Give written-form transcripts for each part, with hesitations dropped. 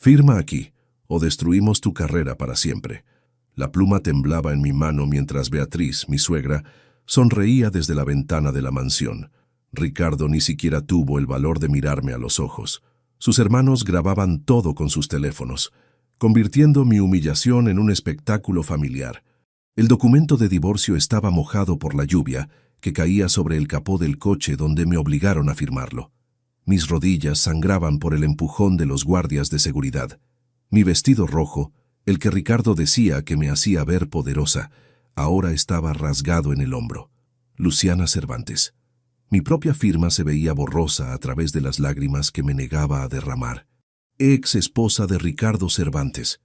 Firma aquí, o destruimos tu carrera para siempre. La pluma temblaba en mi mano mientras Beatriz, mi suegra, sonreía desde la ventana de la mansión. Ricardo ni siquiera tuvo el valor de mirarme a los ojos. Sus hermanos grababan todo con sus teléfonos, convirtiendo mi humillación en un espectáculo familiar. El documento de divorcio estaba mojado por la lluvia que caía sobre el capó del coche donde me obligaron a firmarlo. Mis rodillas sangraban por el empujón de los guardias de seguridad. Mi vestido rojo, el que Ricardo decía que me hacía ver poderosa, ahora estaba rasgado en el hombro. Luciana Cervantes. Mi propia firma se veía borrosa a través de las lágrimas que me negaba a derramar. Ex esposa de Ricardo Cervantes.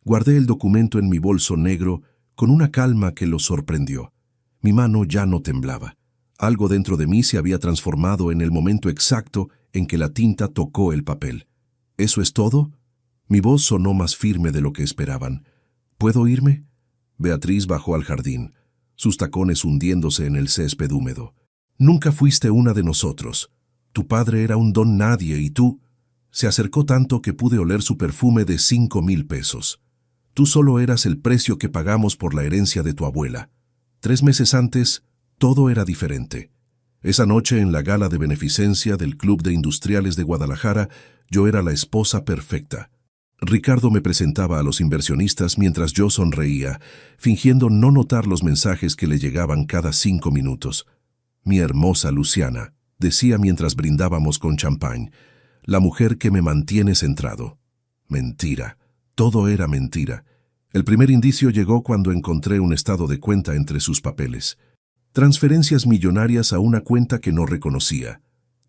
Guardé el documento en mi bolso negro con una calma que lo sorprendió. Mi mano ya no temblaba. Algo dentro de mí se había transformado en el momento exacto en que la tinta tocó el papel. ¿Eso es todo? Mi voz sonó más firme de lo que esperaban. ¿Puedo irme? Beatriz bajó al jardín, sus tacones hundiéndose en el césped húmedo. Nunca fuiste una de nosotros. Tu padre era un don nadie y tú... Se acercó tanto que pude oler su perfume de 5,000 pesos. Tú solo eras el precio que pagamos por la herencia de tu abuela. 3 meses antes, todo era diferente. Esa noche en la gala de beneficencia del Club de Industriales de Guadalajara, yo era la esposa perfecta. Ricardo me presentaba a los inversionistas mientras yo sonreía, fingiendo no notar los mensajes que le llegaban cada 5 minutos. Mi hermosa Luciana, decía mientras brindábamos con champán, la mujer que me mantiene centrado. Mentira, todo era mentira. El primer indicio llegó cuando encontré un estado de cuenta entre sus papeles. Transferencias millonarias a una cuenta que no reconocía.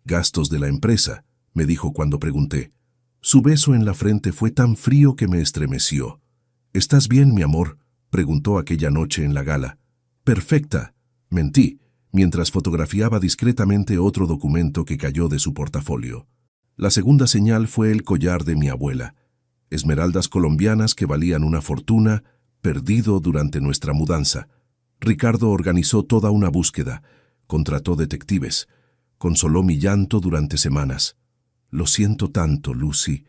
Gastos de la empresa, me dijo cuando pregunté. Su beso en la frente fue tan frío que me estremeció. ¿Estás bien, mi amor?, preguntó aquella noche en la gala. Perfecta, mentí, mientras fotografiaba discretamente otro documento que cayó de su portafolio. La segunda señal fue el collar de mi abuela. Esmeraldas colombianas que valían una fortuna, perdido durante nuestra mudanza. Ricardo organizó toda una búsqueda, contrató detectives, consoló mi llanto durante semanas. Lo siento tanto, Lucy.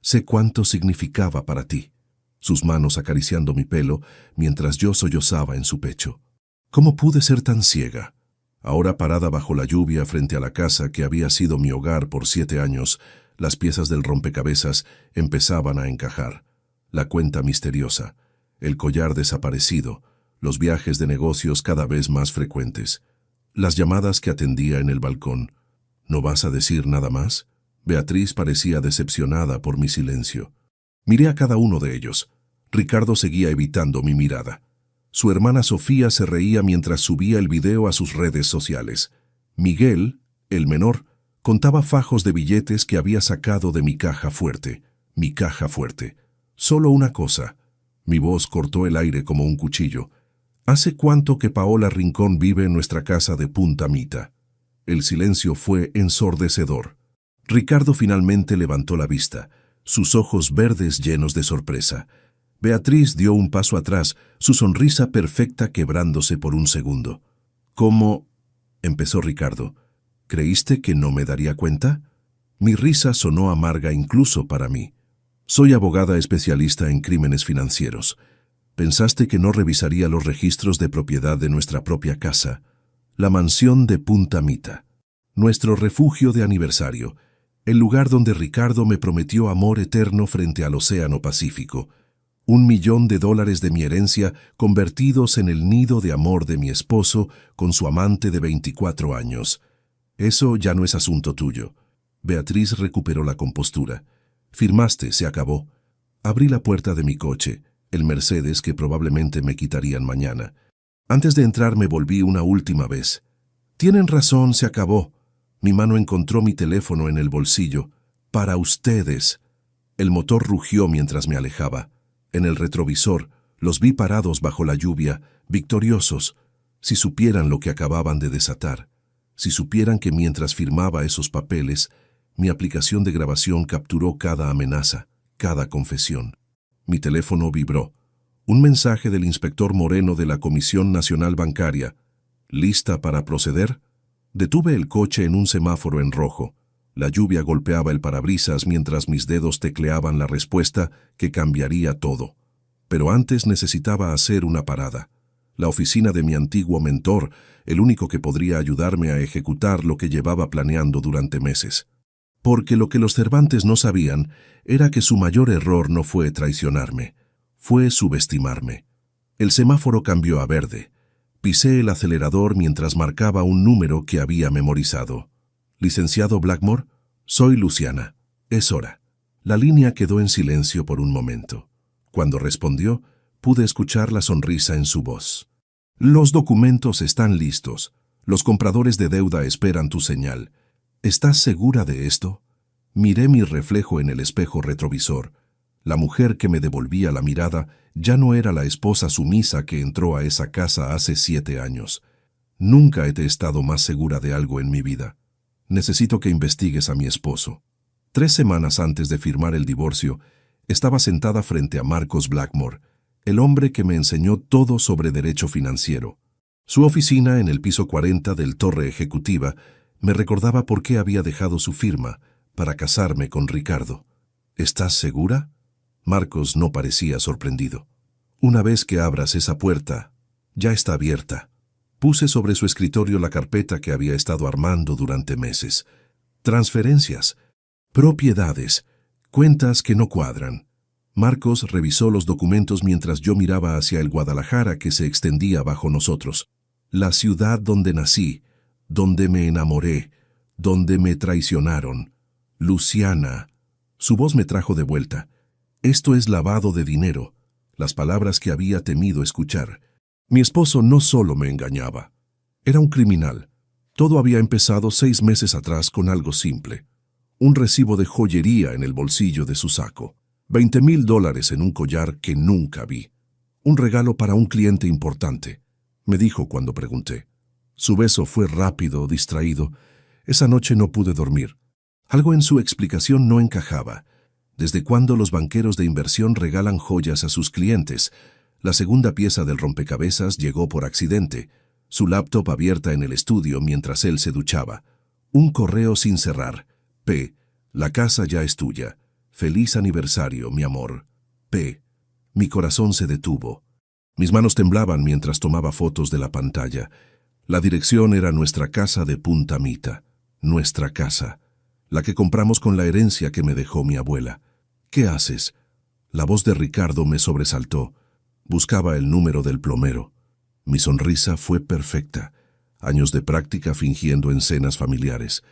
Sé cuánto significaba para ti. Sus manos acariciando mi pelo mientras yo sollozaba en su pecho. ¿Cómo pude ser tan ciega? Ahora parada bajo la lluvia frente a la casa que había sido mi hogar por 7 años, las piezas del rompecabezas empezaban a encajar. La cuenta misteriosa, el collar desaparecido, los viajes de negocios cada vez más frecuentes, las llamadas que atendía en el balcón. ¿No vas a decir nada más? Beatriz parecía decepcionada por mi silencio. Miré a cada uno de ellos. Ricardo seguía evitando mi mirada. Su hermana Sofía se reía mientras subía el video a sus redes sociales. Miguel, el menor, contaba fajos de billetes que había sacado de mi caja fuerte. Mi caja fuerte. Solo una cosa. Mi voz cortó el aire como un cuchillo. ¿Hace cuánto que Paola Rincón vive en nuestra casa de Punta Mita? El silencio fue ensordecedor. Ricardo finalmente levantó la vista, sus ojos verdes llenos de sorpresa. Beatriz dio un paso atrás, su sonrisa perfecta quebrándose por un segundo. ¿Cómo? Empezó Ricardo. ¿Creíste que no me daría cuenta? Mi risa sonó amarga incluso para mí. Soy abogada especialista en crímenes financieros. ¿Pensaste que no revisaría los registros de propiedad de nuestra propia casa? La mansión de Punta Mita. Nuestro refugio de aniversario. El lugar donde Ricardo me prometió amor eterno frente al Océano Pacífico. $1 millón de mi herencia convertidos en el nido de amor de mi esposo con su amante de 24 años. Eso ya no es asunto tuyo. Beatriz recuperó la compostura. Firmaste, se acabó. Abrí la puerta de mi coche, el Mercedes que probablemente me quitarían mañana. Antes de entrar me volví una última vez. Tienen razón, se acabó. Mi mano encontró mi teléfono en el bolsillo. Para ustedes. El motor rugió mientras me alejaba. En el retrovisor, los vi parados bajo la lluvia, victoriosos. Si supieran lo que acababan de desatar. Si supieran que mientras firmaba esos papeles, mi aplicación de grabación capturó cada amenaza, cada confesión. Mi teléfono vibró. Un mensaje del inspector Moreno de la Comisión Nacional Bancaria. ¿Lista para proceder? Detuve el coche en un semáforo en rojo. La lluvia golpeaba el parabrisas mientras mis dedos tecleaban la respuesta que cambiaría todo. Pero antes necesitaba hacer una parada. La oficina de mi antiguo mentor, el único que podría ayudarme a ejecutar lo que llevaba planeando durante meses. Porque lo que los Cervantes no sabían era que su mayor error no fue traicionarme, fue subestimarme. El semáforo cambió a verde. Pisé el acelerador mientras marcaba un número que había memorizado. «Licenciado Blackmore, soy Luciana. Es hora». La línea quedó en silencio por un momento. Cuando respondió, pude escuchar la sonrisa en su voz. «Los documentos están listos. Los compradores de deuda esperan tu señal. ¿Estás segura de esto?» Miré mi reflejo en el espejo retrovisor. La mujer que me devolvía la mirada ya no era la esposa sumisa que entró a esa casa hace 7 años. Nunca he estado más segura de algo en mi vida. Necesito que investigues a mi esposo. 3 semanas antes de firmar el divorcio, estaba sentada frente a Marcos Blackmore, el hombre que me enseñó todo sobre derecho financiero. Su oficina en el piso 40 del Torre Ejecutiva me recordaba por qué había dejado su firma para casarme con Ricardo. ¿Estás segura? Marcos no parecía sorprendido. Una vez que abras esa puerta, ya está abierta. Puse sobre su escritorio la carpeta que había estado armando durante meses. Transferencias, propiedades, cuentas que no cuadran. Marcos revisó los documentos mientras yo miraba hacia el Guadalajara que se extendía bajo nosotros. La ciudad donde nací, donde me enamoré, donde me traicionaron. Luciana. Su voz me trajo de vuelta. Esto es lavado de dinero, las palabras que había temido escuchar. Mi esposo no solo me engañaba. Era un criminal. Todo había empezado 6 meses atrás con algo simple. Un recibo de joyería en el bolsillo de su saco. $20,000 en un collar que nunca vi. Un regalo para un cliente importante, me dijo cuando pregunté. Su beso fue rápido, distraído. Esa noche no pude dormir. Algo en su explicación no encajaba. ¿Desde cuándo los banqueros de inversión regalan joyas a sus clientes? La segunda pieza del rompecabezas llegó por accidente. Su laptop abierta en el estudio mientras él se duchaba. Un correo sin cerrar. P. La casa ya es tuya. Feliz aniversario, mi amor. P. Mi corazón se detuvo. Mis manos temblaban mientras tomaba fotos de la pantalla. La dirección era nuestra casa de Punta Mita. Nuestra casa. La que compramos con la herencia que me dejó mi abuela. ¿Qué haces? La voz de Ricardo me sobresaltó. Buscaba el número del plomero. Mi sonrisa fue perfecta. Años de práctica fingiendo en cenas familiares.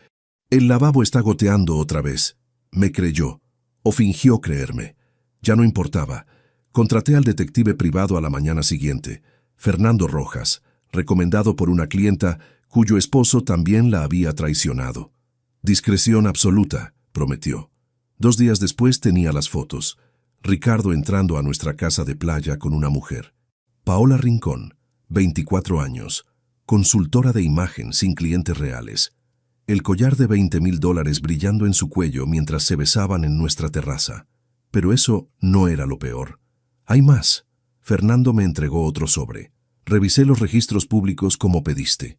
El lavabo está goteando otra vez. Me creyó. O fingió creerme. Ya no importaba. Contraté al detective privado a la mañana siguiente, Fernando Rojas, recomendado por una clienta cuyo esposo también la había traicionado. Discreción absoluta, prometió. 2 días después tenía las fotos. Ricardo entrando a nuestra casa de playa con una mujer. Paola Rincón, 24 años, consultora de imagen sin clientes reales. El collar de $20,000 brillando en su cuello mientras se besaban en nuestra terraza. Pero eso no era lo peor. Hay más. Fernando me entregó otro sobre. Revisé los registros públicos como pediste.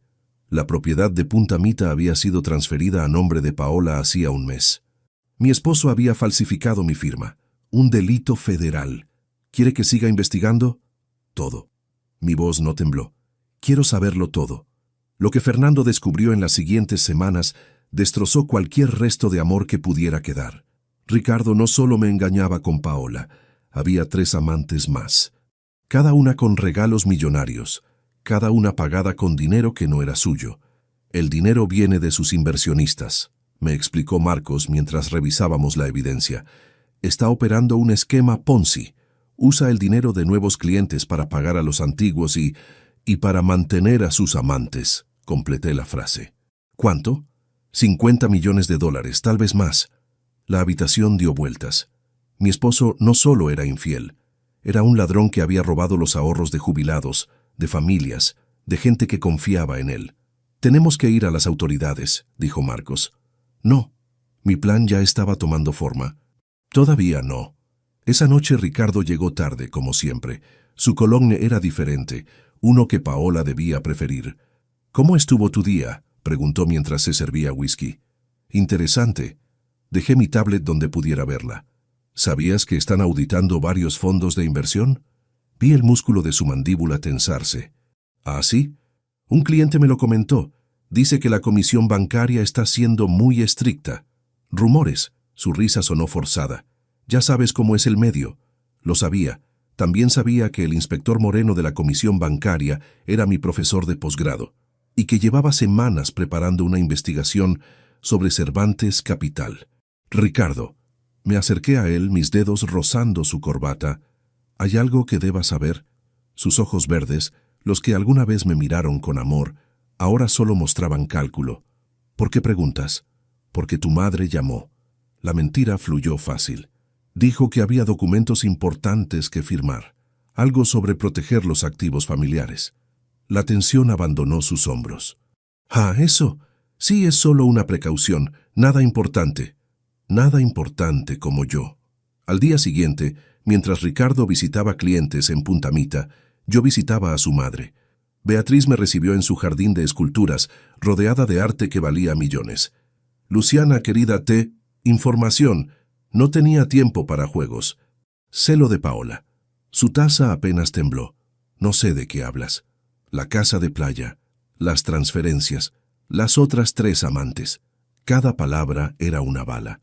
La propiedad de Punta Mita había sido transferida a nombre de Paola hacía un mes. Mi esposo había falsificado mi firma. Un delito federal. ¿Quiere que siga investigando? Todo. Mi voz no tembló. Quiero saberlo todo. Lo que Fernando descubrió en las siguientes semanas destrozó cualquier resto de amor que pudiera quedar. Ricardo no solo me engañaba con Paola, había 3 amantes más. Cada una con regalos millonarios, cada una pagada con dinero que no era suyo. El dinero viene de sus inversionistas, me explicó Marcos mientras revisábamos la evidencia. Está operando un esquema Ponzi. Usa el dinero de nuevos clientes para pagar a los antiguos y para mantener a sus amantes, completé la frase. ¿Cuánto? $50 millones, tal vez más. La habitación dio vueltas. Mi esposo no solo era infiel, era un ladrón que había robado los ahorros de jubilados, de familias, de gente que confiaba en él. Tenemos que ir a las autoridades, dijo Marcos. No, mi plan ya estaba tomando forma. Todavía no. Esa noche Ricardo llegó tarde, como siempre. Su cologne era diferente, uno que Paola debía preferir. ¿Cómo estuvo tu día?, preguntó mientras se servía whisky. Interesante. Dejé mi tablet donde pudiera verla. ¿Sabías que están auditando varios fondos de inversión? Vi el músculo de su mandíbula tensarse. ¿Ah, sí? Un cliente me lo comentó. Dice que la comisión bancaria está siendo muy estricta. Rumores. Su risa sonó forzada. Ya sabes cómo es el medio. Lo sabía. También sabía que el inspector Moreno de la comisión bancaria era mi profesor de posgrado y que llevaba semanas preparando una investigación sobre Cervantes Capital. Ricardo. Me acerqué a él, mis dedos rozando su corbata. ¿Hay algo que deba saber? Sus ojos verdes, los que alguna vez me miraron con amor, ahora solo mostraban cálculo. ¿Por qué preguntas? Porque tu madre llamó. La mentira fluyó fácil. Dijo que había documentos importantes que firmar, algo sobre proteger los activos familiares. La tensión abandonó sus hombros. Ah, eso. Sí, es solo una precaución, nada importante. Nada importante como yo. Al día siguiente, mientras Ricardo visitaba clientes en Punta Mita, yo visitaba a su madre. Beatriz me recibió en su jardín de esculturas, rodeada de arte que valía millones. Luciana, querida, información. No tenía tiempo para juegos. Celo de Paola. Su taza apenas tembló. No sé de qué hablas. La casa de playa, las transferencias, las otras 3 amantes. Cada palabra era una bala.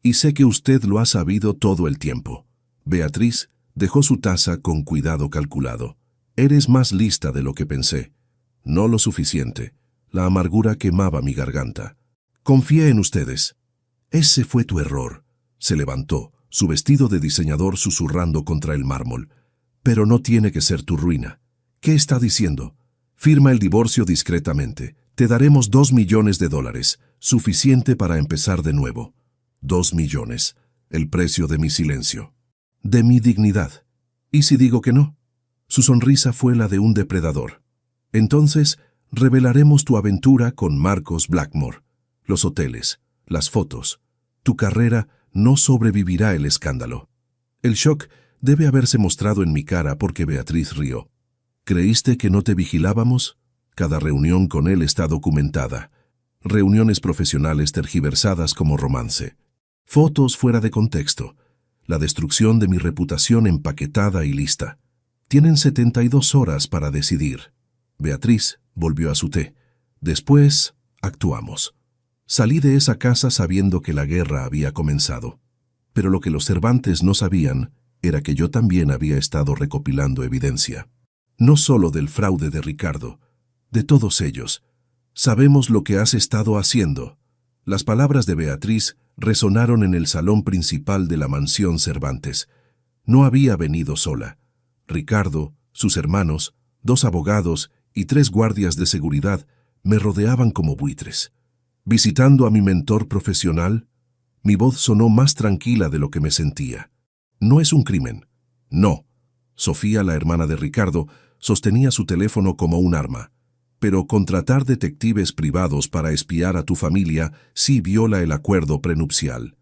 Y sé que usted lo ha sabido todo el tiempo. Beatriz dejó su taza con cuidado calculado. Eres más lista de lo que pensé. No lo suficiente. La amargura quemaba mi garganta. Confié en ustedes. Ese fue tu error. Se levantó, su vestido de diseñador susurrando contra el mármol. Pero no tiene que ser tu ruina. ¿Qué está diciendo? Firma el divorcio discretamente. Te daremos $2 millones, suficiente para empezar de nuevo. 2 millones, el precio de mi silencio. De mi dignidad. ¿Y si digo que no? Su sonrisa fue la de un depredador. Entonces, revelaremos tu aventura con Marcos Blackmore. Los hoteles, las fotos. Tu carrera no sobrevivirá el escándalo. El shock debe haberse mostrado en mi cara porque Beatriz rió. ¿Creíste que no te vigilábamos? Cada reunión con él está documentada. Reuniones profesionales tergiversadas como romance. Fotos fuera de contexto. La destrucción de mi reputación empaquetada y lista. Tienen 72 horas para decidir. Beatriz volvió a su té. Después, actuamos. Salí de esa casa sabiendo que la guerra había comenzado. Pero lo que los Cervantes no sabían era que yo también había estado recopilando evidencia. No solo del fraude de Ricardo, de todos ellos. Sabemos lo que has estado haciendo. Las palabras de Beatriz resonaron en el salón principal de la mansión Cervantes. No había venido sola. Ricardo, sus hermanos, 2 abogados y 3 guardias de seguridad me rodeaban como buitres. Visitando a mi mentor profesional, mi voz sonó más tranquila de lo que me sentía. No es un crimen. No. Sofía, la hermana de Ricardo, sostenía su teléfono como un arma. Pero contratar detectives privados para espiar a tu familia sí viola el acuerdo prenupcial.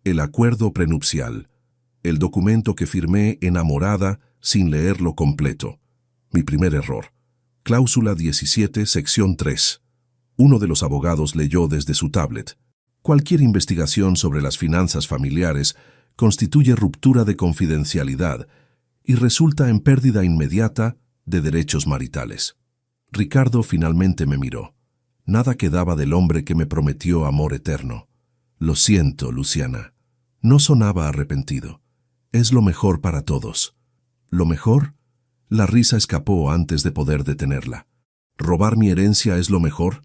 El acuerdo prenupcial. El documento que firmé enamorada sin leerlo completo. Mi primer error. Cláusula 17, sección 3. Uno de los abogados leyó desde su tablet. Cualquier investigación sobre las finanzas familiares constituye ruptura de confidencialidad y resulta en pérdida inmediata de derechos maritales. Ricardo finalmente me miró. Nada quedaba del hombre que me prometió amor eterno. Lo siento, Luciana. No sonaba arrepentido. Es lo mejor para todos. ¿Lo mejor? La risa escapó antes de poder detenerla. ¿Robar mi herencia es lo mejor?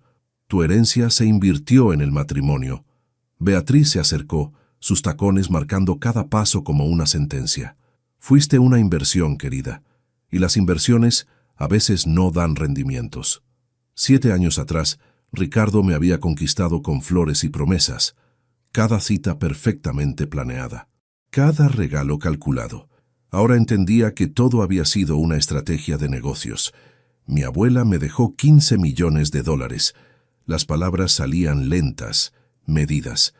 Tu herencia se invirtió en el matrimonio. Beatriz se acercó, sus tacones marcando cada paso como una sentencia. Fuiste una inversión, querida, y las inversiones a veces no dan rendimientos. 7 años atrás, Ricardo me había conquistado con flores y promesas, cada cita perfectamente planeada, cada regalo calculado. Ahora entendía que todo había sido una estrategia de negocios. Mi abuela me dejó $15 millones. Las palabras salían lentas, medidas.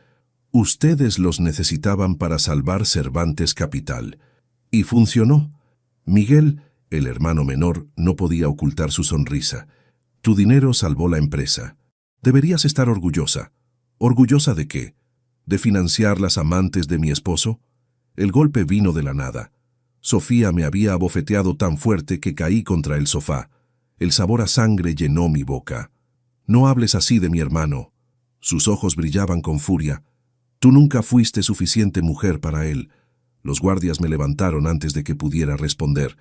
Ustedes los necesitaban para salvar Cervantes Capital. Y funcionó. Miguel, el hermano menor, no podía ocultar su sonrisa. Tu dinero salvó la empresa. Deberías estar orgullosa. ¿Orgullosa de qué? ¿De financiar las amantes de mi esposo? El golpe vino de la nada. Sofía me había abofeteado tan fuerte que caí contra el sofá. El sabor a sangre llenó mi boca. No hables así de mi hermano. Sus ojos brillaban con furia. Tú nunca fuiste suficiente mujer para él. Los guardias me levantaron antes de que pudiera responder.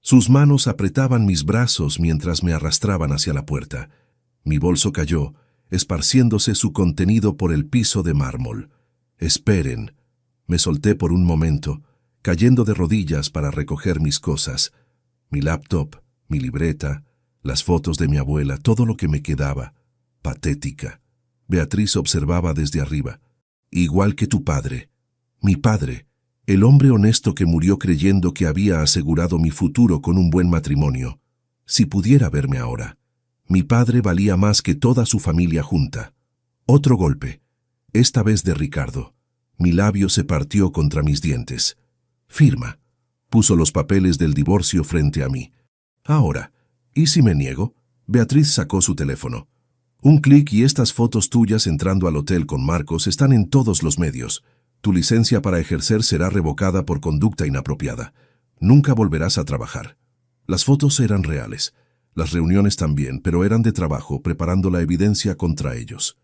Sus manos apretaban mis brazos mientras me arrastraban hacia la puerta. Mi bolso cayó, esparciéndose su contenido por el piso de mármol. Esperen. Me solté por un momento, cayendo de rodillas para recoger mis cosas. Mi laptop, mi libreta, las fotos de mi abuela, todo lo que me quedaba. Patética. Beatriz observaba desde arriba. Igual que tu padre. Mi padre, el hombre honesto que murió creyendo que había asegurado mi futuro con un buen matrimonio. Si pudiera verme ahora. Mi padre valía más que toda su familia junta. Otro golpe, esta vez de Ricardo. Mi labio se partió contra mis dientes. Firma. Puso los papeles del divorcio frente a mí. Ahora, ¿y si me niego? Beatriz sacó su teléfono. Un clic y estas fotos tuyas entrando al hotel con Marcos están en todos los medios. Tu licencia para ejercer será revocada por conducta inapropiada. Nunca volverás a trabajar. Las fotos eran reales. Las reuniones también, pero eran de trabajo, preparando la evidencia contra ellos.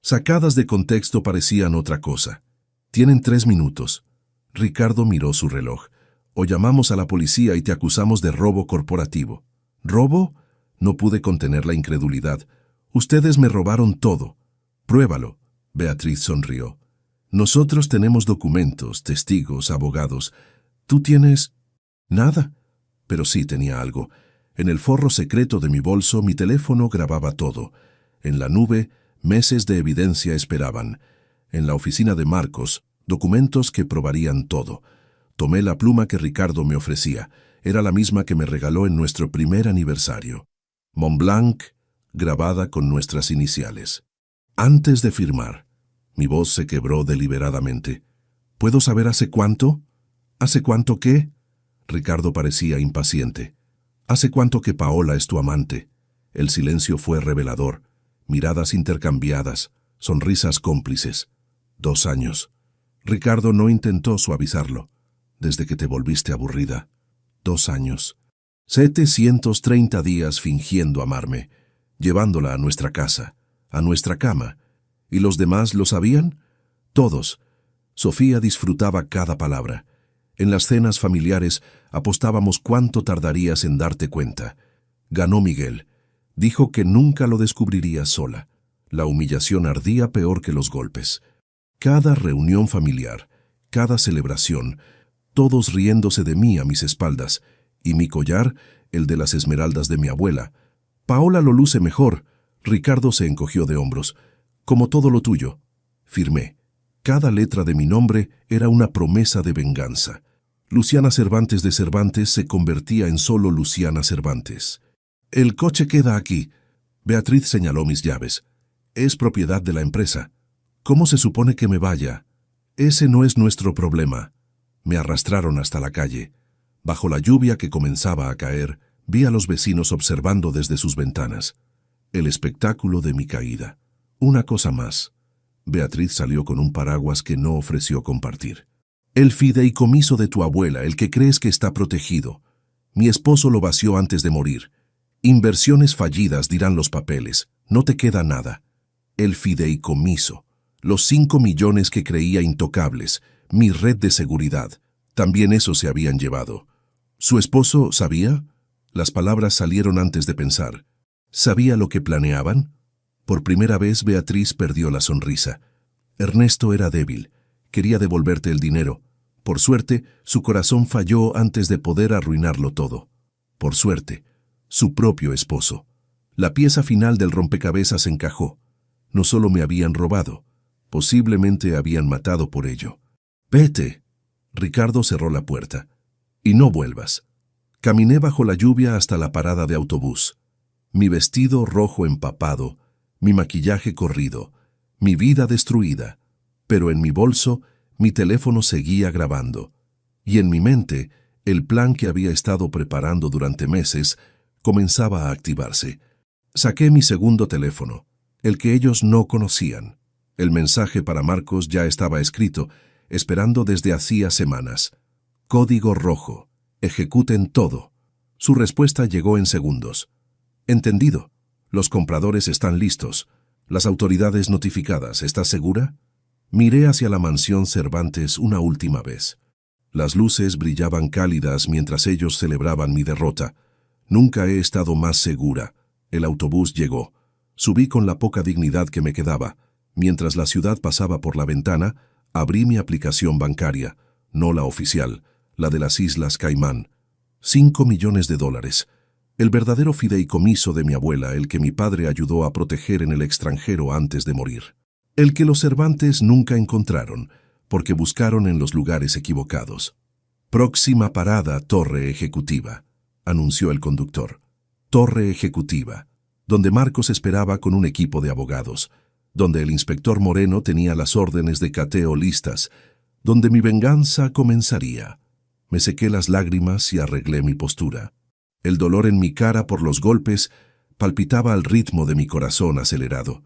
Sacadas de contexto parecían otra cosa. Tienen 3 minutos. Ricardo miró su reloj. O llamamos a la policía y te acusamos de robo corporativo. ¿Robo? No pude contener la incredulidad. Ustedes me robaron todo. Pruébalo. Beatriz sonrió. Nosotros tenemos documentos, testigos, abogados. ¿Tú tienes? Nada. Pero sí tenía algo. En el forro secreto de mi bolso, mi teléfono grababa todo. En la nube, meses de evidencia esperaban. En la oficina de Marcos, documentos que probarían todo. Tomé la pluma que Ricardo me ofrecía. Era la misma que me regaló en nuestro primer aniversario. Montblanc, grabada con nuestras iniciales. Antes de firmar, mi voz se quebró deliberadamente. ¿Puedo saber hace cuánto? ¿Hace cuánto qué? Ricardo parecía impaciente. ¿Hace cuánto que Paola es tu amante? El silencio fue revelador. Miradas intercambiadas, sonrisas cómplices. 2 años. Ricardo no intentó suavizarlo. Desde que te volviste aburrida. 2 años. 730 días fingiendo amarme, llevándola a nuestra casa, a nuestra cama. ¿Y los demás lo sabían? Todos. Sofía disfrutaba cada palabra. En las cenas familiares apostábamos cuánto tardarías en darte cuenta. Ganó Miguel. Dijo que nunca lo descubriría sola. La humillación ardía peor que los golpes. Cada reunión familiar, cada celebración, todos riéndose de mí a mis espaldas, y mi collar, el de las esmeraldas de mi abuela. Paola lo luce mejor. Ricardo se encogió de hombros. Como todo lo tuyo. Firmé. Cada letra de mi nombre era una promesa de venganza. Luciana Cervantes de Cervantes se convertía en solo Luciana Cervantes. El coche queda aquí. Beatriz señaló mis llaves. Es propiedad de la empresa. ¿Cómo se supone que me vaya? Ese no es nuestro problema. Me arrastraron hasta la calle. Bajo la lluvia que comenzaba a caer, vi a los vecinos observando desde sus ventanas. El espectáculo de mi caída. Una cosa más. Beatriz salió con un paraguas que no ofreció compartir. El fideicomiso de tu abuela, el que crees que está protegido. Mi esposo lo vació antes de morir. Inversiones fallidas, dirán los papeles. No te queda nada. El fideicomiso. Los 5 millones que creía intocables. Mi red de seguridad. También eso se habían llevado. ¿Su esposo sabía? Las palabras salieron antes de pensar. ¿Sabía lo que planeaban? Por primera vez Beatriz perdió la sonrisa. Ernesto era débil. Quería devolverte el dinero. Por suerte, su corazón falló antes de poder arruinarlo todo. Por suerte, su propio esposo. La pieza final del rompecabezas encajó. No solo me habían robado, posiblemente habían matado por ello. Vete. Ricardo cerró la puerta. Y no vuelvas. Caminé bajo la lluvia hasta la parada de autobús. Mi vestido rojo empapado, mi maquillaje corrido, mi vida destruida. Pero en mi bolso, mi teléfono seguía grabando. Y en mi mente, el plan que había estado preparando durante meses comenzaba a activarse. Saqué mi segundo teléfono, el que ellos no conocían. El mensaje para Marcos ya estaba escrito, esperando desde hacía semanas. Código rojo. Ejecuten todo. Su respuesta llegó en segundos. Entendido. Los compradores están listos. Las autoridades notificadas. ¿Estás segura? Miré hacia la mansión Cervantes una última vez. Las luces brillaban cálidas mientras ellos celebraban mi derrota. Nunca he estado más segura. El autobús llegó. Subí con la poca dignidad que me quedaba. Mientras la ciudad pasaba por la ventana, abrí mi aplicación bancaria, no la oficial, la de las Islas Caimán. $5 millones. El verdadero fideicomiso de mi abuela, el que mi padre ayudó a proteger en el extranjero antes de morir. El que los Cervantes nunca encontraron, porque buscaron en los lugares equivocados. Próxima parada, Torre Ejecutiva, anunció el conductor. Torre Ejecutiva, donde Marcos esperaba con un equipo de abogados, donde el inspector Moreno tenía las órdenes de cateo listas, donde mi venganza comenzaría. Me sequé las lágrimas y arreglé mi postura. El dolor en mi cara por los golpes palpitaba al ritmo de mi corazón acelerado.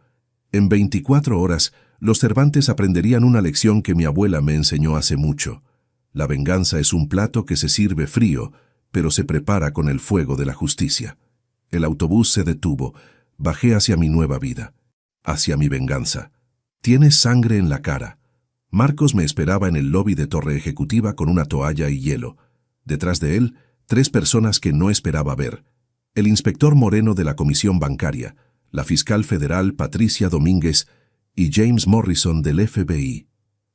En 24 horas, los Cervantes aprenderían una lección que mi abuela me enseñó hace mucho. La venganza es un plato que se sirve frío, pero se prepara con el fuego de la justicia. El autobús se detuvo. Bajé hacia mi nueva vida. Hacia mi venganza. Tienes sangre en la cara. Marcos me esperaba en el lobby de Torre Ejecutiva con una toalla y hielo. Detrás de él, 3 personas que no esperaba ver. El inspector Moreno de la Comisión Bancaria, la fiscal federal Patricia Domínguez y James Morrison del FBI.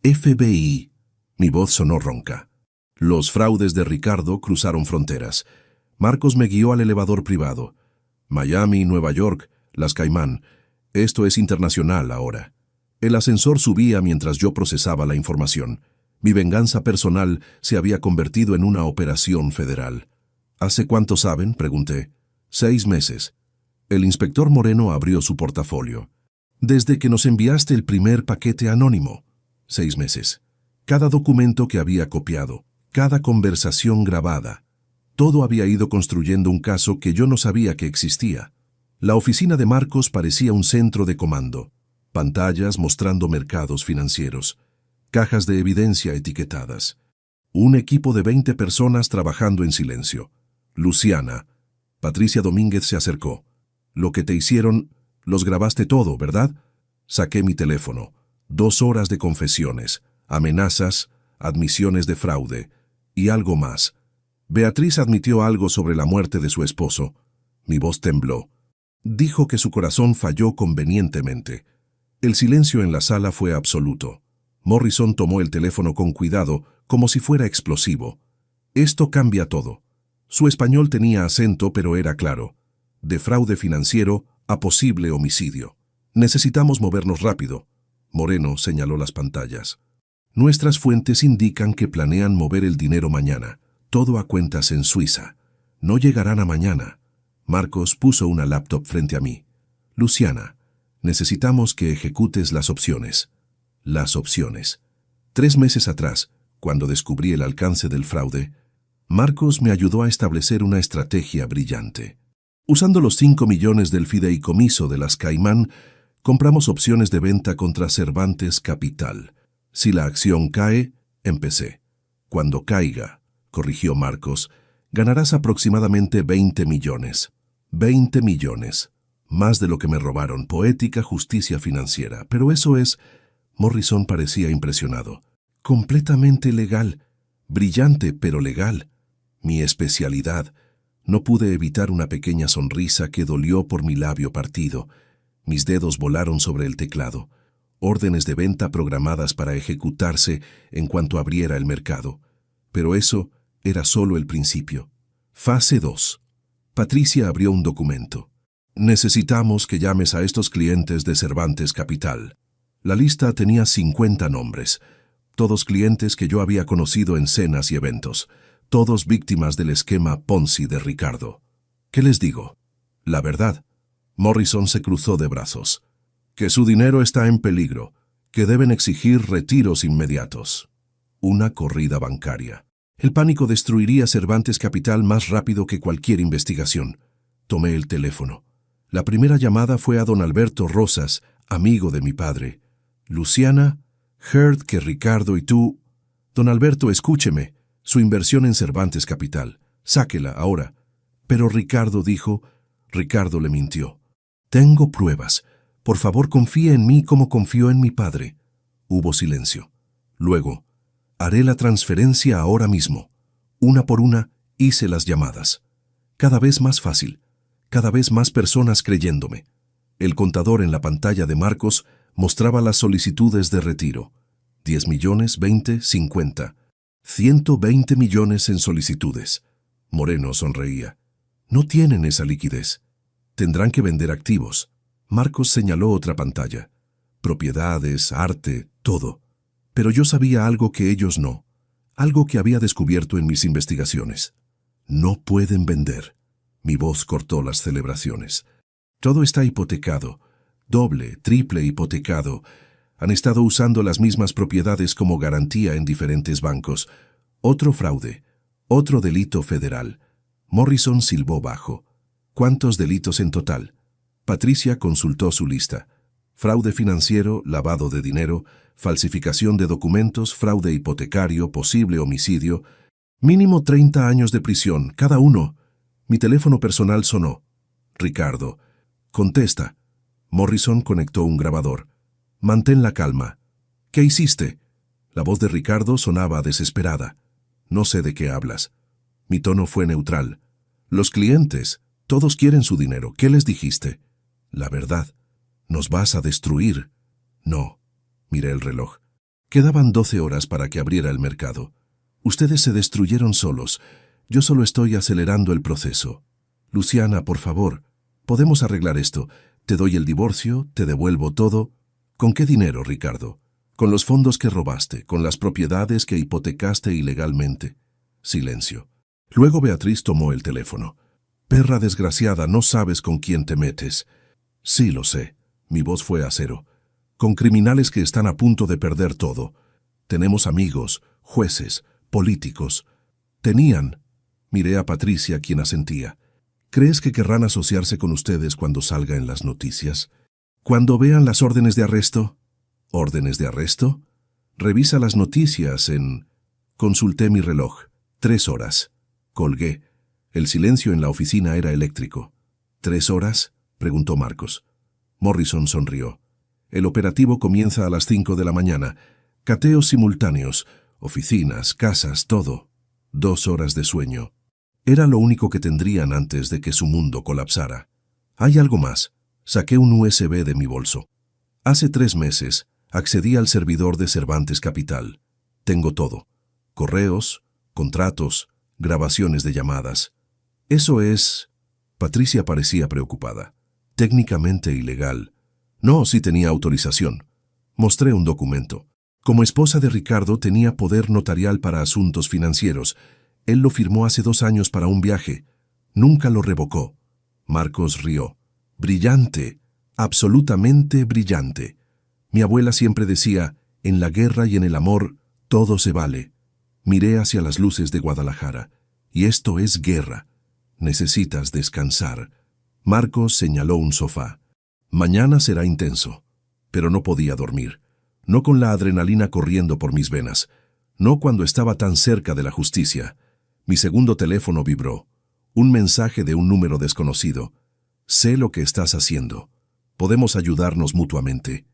FBI. Mi voz sonó ronca. Los fraudes de Ricardo cruzaron fronteras. Marcos me guió al elevador privado. Miami, Nueva York, Las Caimán. Esto es internacional ahora. El ascensor subía mientras yo procesaba la información. Mi venganza personal se había convertido en una operación federal. ¿Hace cuánto saben?, pregunté. 6 meses. El inspector Moreno abrió su portafolio. Desde que nos enviaste el primer paquete anónimo. 6 meses. Cada documento que había copiado, cada conversación grabada. Todo había ido construyendo un caso que yo no sabía que existía. La oficina de Marcos parecía un centro de comando. Pantallas mostrando mercados financieros. Cajas de evidencia etiquetadas. Un equipo de 20 personas trabajando en silencio. Luciana. Patricia Domínguez se acercó. Lo que te hicieron, los grabaste todo, ¿verdad? Saqué mi teléfono. 2 horas de confesiones, amenazas, admisiones de fraude y algo más. Beatriz admitió algo sobre la muerte de su esposo. Mi voz tembló. Dijo que su corazón falló convenientemente. El silencio en la sala fue absoluto. Morrison tomó el teléfono con cuidado, como si fuera explosivo. Esto cambia todo. Su español tenía acento, pero era claro. De fraude financiero a posible homicidio. Necesitamos movernos rápido. Moreno señaló las pantallas. Nuestras fuentes indican que planean mover el dinero mañana. Todo a cuentas en Suiza. No llegarán a mañana. Marcos puso una laptop frente a mí. Luciana, necesitamos que ejecutes las opciones. Las opciones. 3 meses atrás, cuando descubrí el alcance del fraude, Marcos me ayudó a establecer una estrategia brillante. Usando los 5 millones del fideicomiso de las Caimán, compramos opciones de venta contra Cervantes Capital. Si la acción cae, empecé. Cuando caiga, corrigió Marcos, ganarás aproximadamente 20 millones. 20 millones. Más de lo que me robaron. Poética justicia financiera. Pero eso es... Morrison parecía impresionado. Completamente legal. Brillante, pero legal. Mi especialidad. No pude evitar una pequeña sonrisa que dolió por mi labio partido. Mis dedos volaron sobre el teclado. Órdenes de venta programadas para ejecutarse en cuanto abriera el mercado. Pero eso era solo el principio. Fase 2. Patricia abrió un documento. Necesitamos que llames a estos clientes de Cervantes Capital. La lista tenía 50 nombres. Todos clientes que yo había conocido en cenas y eventos. Todos víctimas del esquema Ponzi de Ricardo. ¿Qué les digo? La verdad. Morrison se cruzó de brazos. Que su dinero está en peligro. Que deben exigir retiros inmediatos. Una corrida bancaria. El pánico destruiría Cervantes Capital más rápido que cualquier investigación. Tomé el teléfono. La primera llamada fue a don Alberto Rosas, amigo de mi padre. Luciana, heard que Ricardo y tú... Don Alberto, escúcheme. Su inversión en Cervantes Capital. Sáquela ahora. Pero Ricardo dijo... Ricardo le mintió. Tengo pruebas. Por favor, confíe en mí como confió en mi padre. Hubo silencio. Luego, haré la transferencia ahora mismo. Una por una, hice las llamadas. Cada vez más fácil. Cada vez más personas creyéndome. El contador en la pantalla de Marcos mostraba las solicitudes de retiro. 10 millones, 20, 50. 120 millones en solicitudes. Moreno sonreía. No tienen esa liquidez. Tendrán que vender activos. Marcos señaló otra pantalla. Propiedades, arte, todo. Pero yo sabía algo que ellos no. Algo que había descubierto en mis investigaciones. No pueden vender. Mi voz cortó las celebraciones. Todo está hipotecado. Doble, triple hipotecado. Han estado usando las mismas propiedades como garantía en diferentes bancos. Otro fraude. Otro delito federal. Morrison silbó bajo. ¿Cuántos delitos en total? Patricia consultó su lista. Fraude financiero, lavado de dinero, falsificación de documentos, fraude hipotecario, posible homicidio. Mínimo 30 años de prisión, cada uno. Mi teléfono personal sonó. Ricardo. Contesta. Morrison conectó un grabador. Mantén la calma. ¿Qué hiciste? La voz de Ricardo sonaba desesperada. No sé de qué hablas. Mi tono fue neutral. Los clientes, todos quieren su dinero. ¿Qué les dijiste? La verdad. ¿Nos vas a destruir? No. Miré el reloj. Quedaban 12 horas para que abriera el mercado. Ustedes se destruyeron solos. Yo solo estoy acelerando el proceso. Luciana, por favor, podemos arreglar esto. Te doy el divorcio, te devuelvo todo. ¿Con qué dinero, Ricardo? Con los fondos que robaste, con las propiedades que hipotecaste ilegalmente. Silencio. Luego Beatriz tomó el teléfono. Perra desgraciada, no sabes con quién te metes. Sí, lo sé. Mi voz fue acero. Con criminales que están a punto de perder todo. Tenemos amigos, jueces, políticos. Tenían. Miré a Patricia, quien asentía. ¿Crees que querrán asociarse con ustedes cuando salga en las noticias? Cuando vean las órdenes de arresto. ¿Órdenes de arresto? Revisa las noticias en... Consulté mi reloj. 3 horas. Colgué. El silencio en la oficina era eléctrico. ¿3 horas? Preguntó Marcos. Morrison sonrió. El operativo comienza a las 5 de la mañana. Cateos simultáneos. Oficinas, casas, todo. 2 horas de sueño. Era lo único que tendrían antes de que su mundo colapsara. Hay algo más. Saqué un USB de mi bolso. Hace 3 meses accedí al servidor de Cervantes Capital. Tengo todo. Correos, contratos, grabaciones de llamadas. Eso es... Patricia parecía preocupada. Técnicamente ilegal. No, sí tenía autorización. Mostré un documento. Como esposa de Ricardo tenía poder notarial para asuntos financieros. Él lo firmó hace 2 años para un viaje. Nunca lo revocó. Marcos rió. Brillante, absolutamente brillante. Mi abuela siempre decía, en la guerra y en el amor, todo se vale. Miré hacia las luces de Guadalajara. Y esto es guerra. Necesitas descansar. Marcos señaló un sofá. Mañana será intenso. Pero no podía dormir. No con la adrenalina corriendo por mis venas. No cuando estaba tan cerca de la justicia. Mi segundo teléfono vibró. Un mensaje de un número desconocido. Sé lo que estás haciendo. Podemos ayudarnos mutuamente.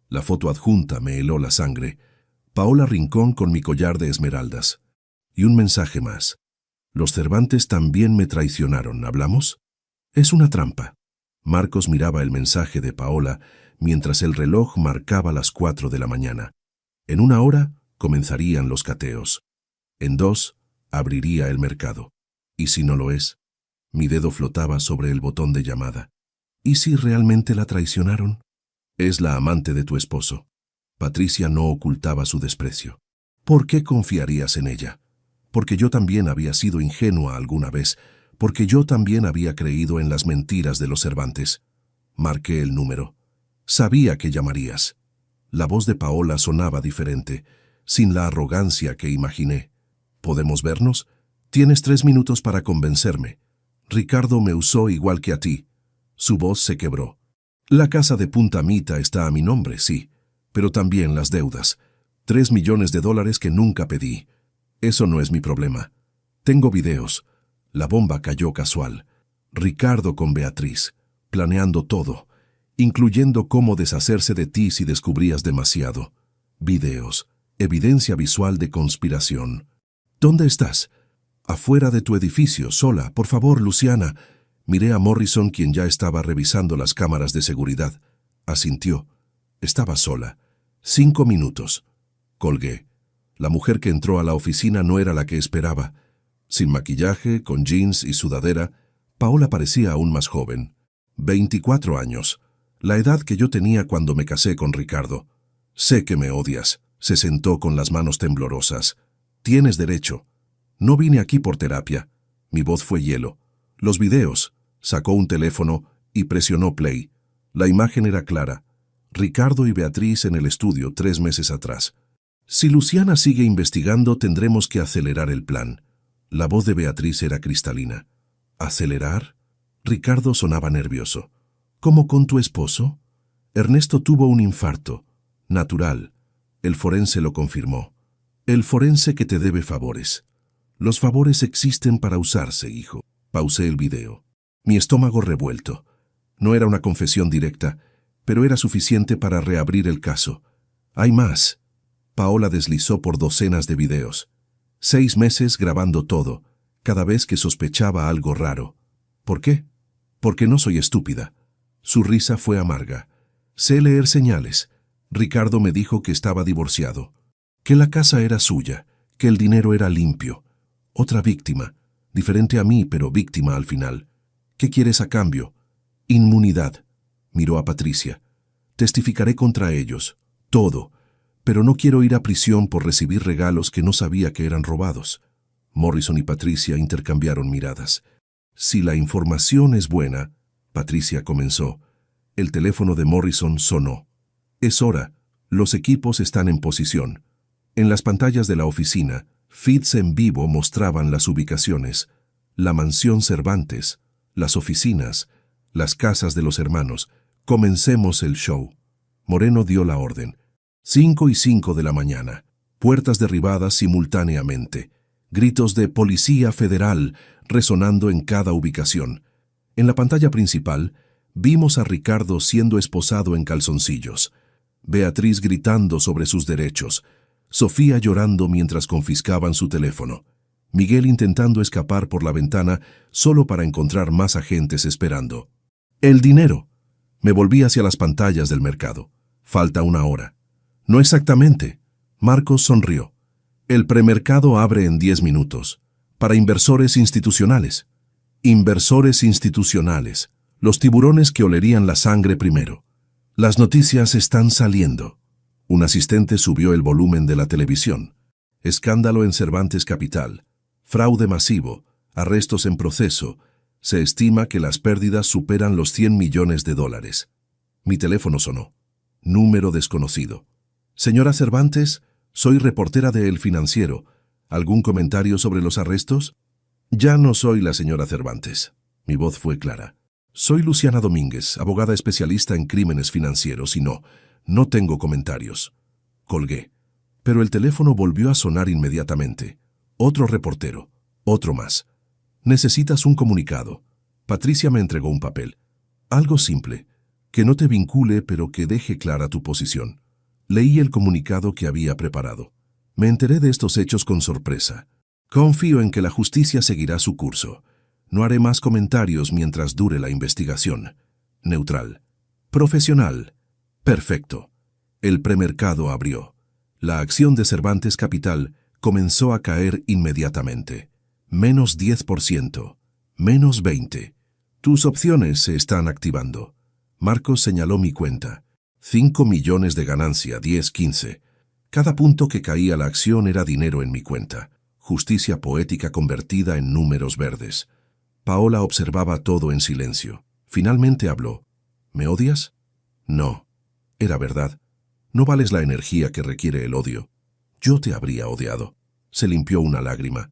La foto adjunta me heló la sangre. Paola Rincón con mi collar de esmeraldas. Y un mensaje más. Los Cervantes también me traicionaron. ¿Hablamos? Es una trampa. Marcos miraba el mensaje de Paola mientras el reloj marcaba las 4 de la mañana. En 1 hora comenzarían los cateos. En 2 abriría el mercado. ¿Y si no lo es? Mi dedo flotaba sobre el botón de llamada. ¿Y si realmente la traicionaron? Es la amante de tu esposo. Patricia no ocultaba su desprecio. ¿Por qué confiarías en ella? Porque yo también había sido ingenua alguna vez, porque yo también había creído en las mentiras de los Cervantes. Marqué el número. Sabía que llamarías. La voz de Paola sonaba diferente, sin la arrogancia que imaginé. ¿Podemos vernos? Tienes 3 minutos para convencerme. Ricardo me usó igual que a ti. Su voz se quebró. La casa de Punta Mita está a mi nombre, sí. pero también las deudas. 3 millones de dólares que nunca pedí. Eso no es mi problema. Tengo videos. La bomba cayó casual. Ricardo con Beatriz, planeando todo, incluyendo cómo deshacerse de ti si descubrías demasiado. Videos, evidencia visual de conspiración. ¿Dónde estás? Afuera de tu edificio, sola. Por favor, Luciana. Miré a Morrison, quien ya estaba revisando las cámaras de seguridad. Asintió. Estaba sola. 5 minutos. Colgué. La mujer que entró a la oficina no era la que esperaba. Sin maquillaje, con jeans y sudadera, Paola parecía aún más joven. 24 años. La edad que yo tenía cuando me casé con Ricardo. Sé que me odias. Se sentó con las manos temblorosas. Tienes derecho. No vine aquí por terapia. Mi voz fue hielo. Los videos. Sacó un teléfono y presionó play. La imagen era clara. Ricardo y Beatriz en el estudio 3 meses atrás. Si Luciana sigue investigando, tendremos que acelerar el plan. La voz de Beatriz era cristalina. ¿Acelerar? Ricardo sonaba nervioso. ¿Cómo con tu esposo? Ernesto tuvo un infarto. Natural. El forense lo confirmó. El forense que te debe favores. Los favores existen para usarse, hijo. Pausé el video. Mi estómago revuelto. No era una confesión directa, pero era suficiente para reabrir el caso. Hay más. Paola deslizó por docenas de videos. 6 meses grabando todo, cada vez que sospechaba algo raro. ¿Por qué? Porque no soy estúpida. Su risa fue amarga. Sé leer señales. Ricardo me dijo que estaba divorciado, que la casa era suya, que el dinero era limpio. Otra víctima, diferente a mí, pero víctima al final. ¿Qué quieres a cambio? Inmunidad. Miró a Patricia. Testificaré contra ellos. Todo. Pero no quiero ir a prisión por recibir regalos que no sabía que eran robados. Morrison y Patricia intercambiaron miradas. Si la información es buena, Patricia comenzó. El teléfono de Morrison sonó. Es hora. Los equipos están en posición. En las pantallas de la oficina, feeds en vivo mostraban las ubicaciones. La mansión Cervantes, las oficinas, las casas de los hermanos. Comencemos el show. Moreno dio la orden. 5:05 de la mañana. Puertas derribadas simultáneamente. Gritos de Policía Federal resonando en cada ubicación. En la pantalla principal, vimos a Ricardo siendo esposado en calzoncillos. Beatriz gritando sobre sus derechos. Sofía llorando mientras confiscaban su teléfono. Miguel intentando escapar por la ventana solo para encontrar más agentes esperando. El dinero. Me volví hacia las pantallas del mercado. Falta 1 hora. No exactamente. Marcos sonrió. El premercado abre en 10 minutos. Para inversores institucionales. Inversores institucionales. Los tiburones que olerían la sangre primero. Las noticias están saliendo. Un asistente subió el volumen de la televisión. Escándalo en Cervantes Capital. Fraude masivo. Arrestos en proceso. Se estima que las pérdidas superan los 100 millones de dólares. Mi teléfono sonó. Número desconocido. Señora Cervantes, soy reportera de El Financiero. ¿Algún comentario sobre los arrestos? Ya no soy la señora Cervantes. Mi voz fue clara. Soy Luciana Domínguez, abogada especialista en crímenes financieros, y no tengo comentarios. Colgué. Pero el teléfono volvió a sonar inmediatamente. Otro reportero. Otro más. Necesitas un comunicado. Patricia me entregó un papel. Algo simple. Que no te vincule, pero que deje clara tu posición. Leí el comunicado que había preparado. Me enteré de estos hechos con sorpresa. Confío en que la justicia seguirá su curso. No haré más comentarios mientras dure la investigación. Neutral. Profesional. Perfecto. El premercado abrió. La acción de Cervantes Capital comenzó a caer inmediatamente. Menos 10%. Menos 20%. Tus opciones se están activando. Marcos señaló mi cuenta. 5 millones de ganancia, 10-15. Cada punto que caía la acción era dinero en mi cuenta. Justicia poética convertida en números verdes. Paola observaba todo en silencio. Finalmente habló. ¿Me odias? No. Era verdad. No vales la energía que requiere el odio. Yo te habría odiado. Se limpió una lágrima.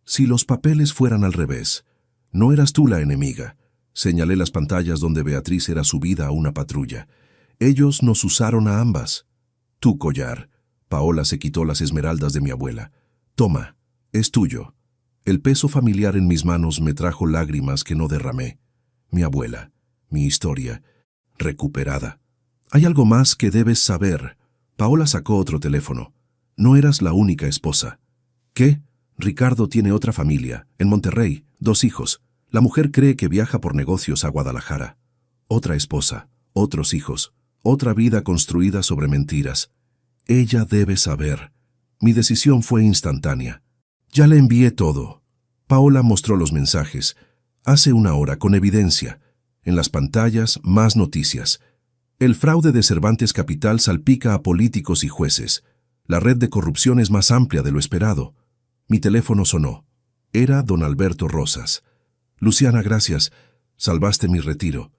Si los papeles fueran al revés, no eras tú la enemiga. Señalé las pantallas donde Beatriz era subida a una patrulla. Ellos nos usaron a ambas. Tu collar. Paola se quitó las esmeraldas de mi abuela. Toma, es tuyo. El peso familiar en mis manos me trajo lágrimas que no derramé. Mi abuela, mi historia, recuperada. Hay algo más que debes saber. Paola sacó otro teléfono. No eras la única esposa. ¿Qué? Ricardo tiene otra familia, en Monterrey, 2 hijos. La mujer cree que viaja por negocios a Guadalajara. Otra esposa, otros hijos, otra vida construida sobre mentiras. Ella debe saber. Mi decisión fue instantánea. Ya le envié todo. Paola mostró los mensajes. Hace 1 hora, con evidencia. En las pantallas, más noticias. El fraude de Cervantes Capital salpica a políticos y jueces. La red de corrupción es más amplia de lo esperado. Mi teléfono sonó. Era don Alberto Rosas. Luciana, gracias. Salvaste mi retiro.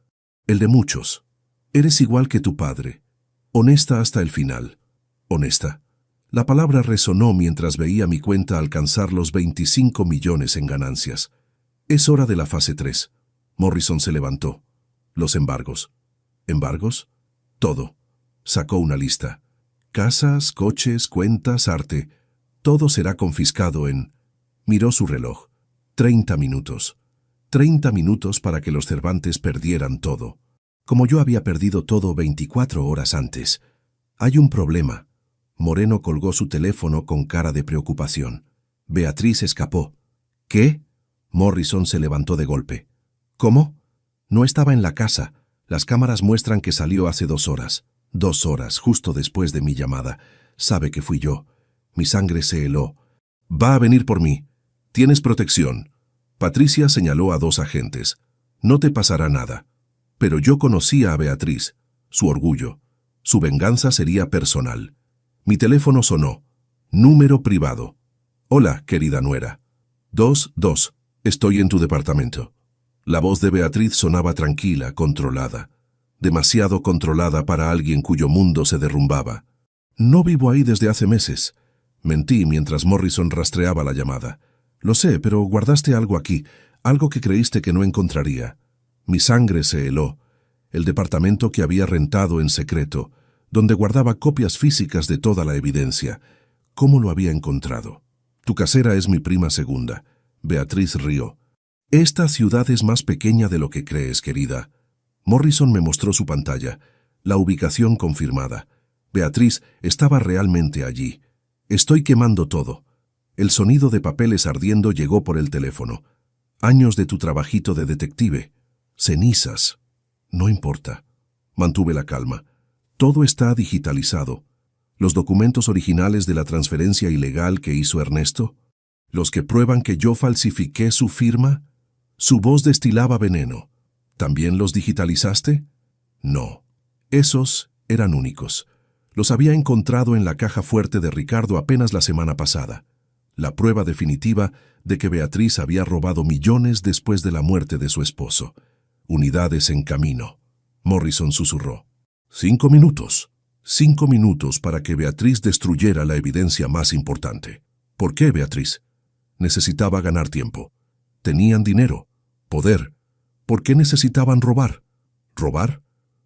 El de muchos. Eres igual que tu padre. Honesta hasta el final. Honesta. La palabra resonó mientras veía mi cuenta alcanzar los 25 millones en ganancias. Es hora de la fase 3. Morrison se levantó. Los embargos. ¿Embargos? Todo. Sacó una lista. Casas, coches, cuentas, arte. Todo será confiscado en... Miró su reloj. 30 minutos. 30 minutos para que los Cervantes perdieran todo. Como yo había perdido todo 24 horas antes. Hay un problema. Moreno colgó su teléfono con cara de preocupación. Beatriz escapó. ¿Qué? Morrison se levantó de golpe. ¿Cómo? No estaba en la casa. Las cámaras muestran que salió hace 2 horas. 2 horas, justo después de mi llamada. Sabe que fui yo. Mi sangre se heló. Va a venir por mí. Tienes protección. Patricia señaló a 2 agentes. No te pasará nada. Pero yo conocía a Beatriz. Su orgullo. Su venganza sería personal. Mi teléfono sonó. Número privado. Hola, querida nuera. 2. Estoy en tu departamento. La voz de Beatriz sonaba tranquila, controlada. Demasiado controlada para alguien cuyo mundo se derrumbaba. No vivo ahí desde hace meses. Mentí mientras Morrison rastreaba la llamada. Lo sé, pero guardaste algo aquí, algo que creíste que no encontraría. Mi sangre se heló. El departamento que había rentado en secreto, donde guardaba copias físicas de toda la evidencia. ¿Cómo lo había encontrado? Tu casera es mi prima segunda. Beatriz rió. Esta ciudad es más pequeña de lo que crees, querida. Morrison me mostró su pantalla. La ubicación confirmada. Beatriz estaba realmente allí. Estoy quemando todo. El sonido de papeles ardiendo llegó por el teléfono. Años de tu trabajito de detective. Cenizas. No importa. Mantuve la calma. Todo está digitalizado. Los documentos originales de la transferencia ilegal que hizo Ernesto, los que prueban que yo falsifiqué su firma, su voz destilaba veneno. ¿También los digitalizaste? No. Esos eran únicos. Los había encontrado en la caja fuerte de Ricardo apenas la semana pasada. La prueba definitiva de que Beatriz había robado millones después de la muerte de su esposo. Unidades en camino. Morrison susurró. 5 minutos. 5 minutos para que Beatriz destruyera la evidencia más importante. ¿Por qué, Beatriz? Necesitaba ganar tiempo. Tenían dinero, poder. ¿Por qué necesitaban robar? ¿Robar?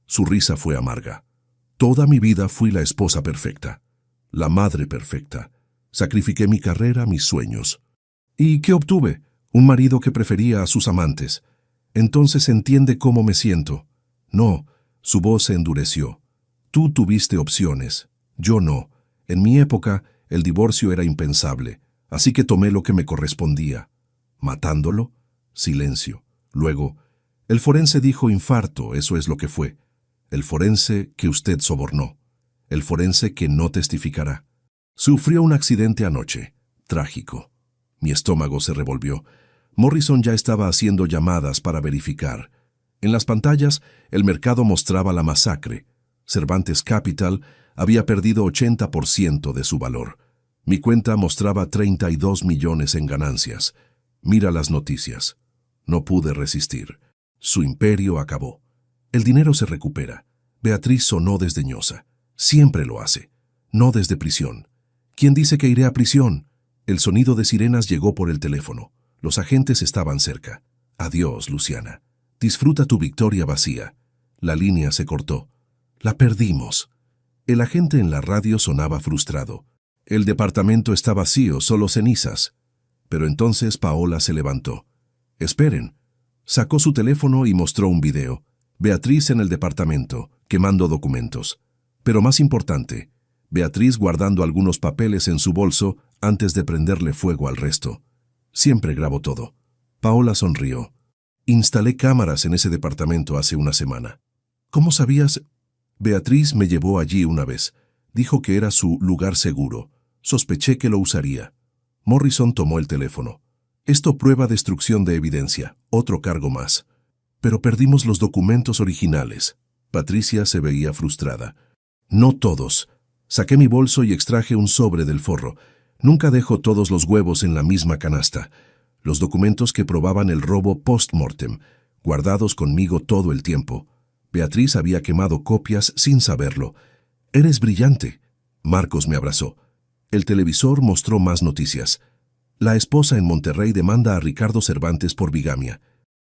Su risa fue amarga. Toda mi vida fui la esposa perfecta, la madre perfecta. Sacrifiqué mi carrera, mis sueños. ¿Y qué obtuve? Un marido que prefería a sus amantes. Entonces entiende cómo me siento. No, su voz se endureció. Tú tuviste opciones, yo no. En mi época, el divorcio era impensable, así que tomé lo que me correspondía. ¿Matándolo? Silencio. Luego, el forense dijo infarto, eso es lo que fue. El forense que usted sobornó. El forense que no testificará. Sufrió un accidente anoche. Trágico. Mi estómago se revolvió. Morrison ya estaba haciendo llamadas para verificar. En las pantallas, el mercado mostraba la masacre. Cervantes Capital había perdido 80% de su valor. Mi cuenta mostraba 32 millones en ganancias. Mira las noticias. No pude resistir. Su imperio acabó. El dinero se recupera. Beatriz sonó desdeñosa. Siempre lo hace. No desde prisión. ¿Quién dice que iré a prisión? El sonido de sirenas llegó por el teléfono. Los agentes estaban cerca. Adiós, Luciana. Disfruta tu victoria vacía. La línea se cortó. La perdimos. El agente en la radio sonaba frustrado. El departamento está vacío, solo cenizas. Pero entonces Paola se levantó. Esperen. Sacó su teléfono y mostró un video. Beatriz en el departamento, quemando documentos. Pero más importante, Beatriz guardando algunos papeles en su bolso antes de prenderle fuego al resto. Siempre grabo todo. Paola sonrió. Instalé cámaras en ese departamento hace una semana. ¿Cómo sabías? Beatriz me llevó allí una vez. Dijo que era su lugar seguro. Sospeché que lo usaría. Morrison tomó el teléfono. Esto prueba destrucción de evidencia, otro cargo más. Pero perdimos los documentos originales. Patricia se veía frustrada. No todos. Saqué mi bolso y extraje un sobre del forro. Nunca dejo todos los huevos en la misma canasta. Los documentos que probaban el robo post-mortem, guardados conmigo todo el tiempo. Beatriz había quemado copias sin saberlo. «Eres brillante». Marcos me abrazó. El televisor mostró más noticias. La esposa en Monterrey demanda a Ricardo Cervantes por bigamia.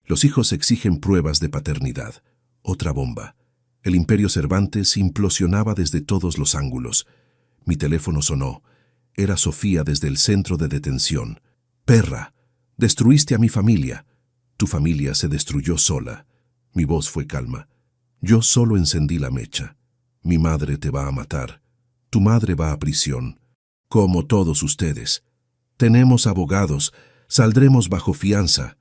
Los hijos exigen pruebas de paternidad. Otra bomba. El imperio Cervantes implosionaba desde todos los ángulos. Mi teléfono sonó. Era Sofía desde el centro de detención. «Perra, destruiste a mi familia». «Tu familia se destruyó sola». Mi voz fue calma. «Yo solo encendí la mecha. Mi madre te va a matar. Tu madre va a prisión. Como todos ustedes. Tenemos abogados. Saldremos bajo fianza».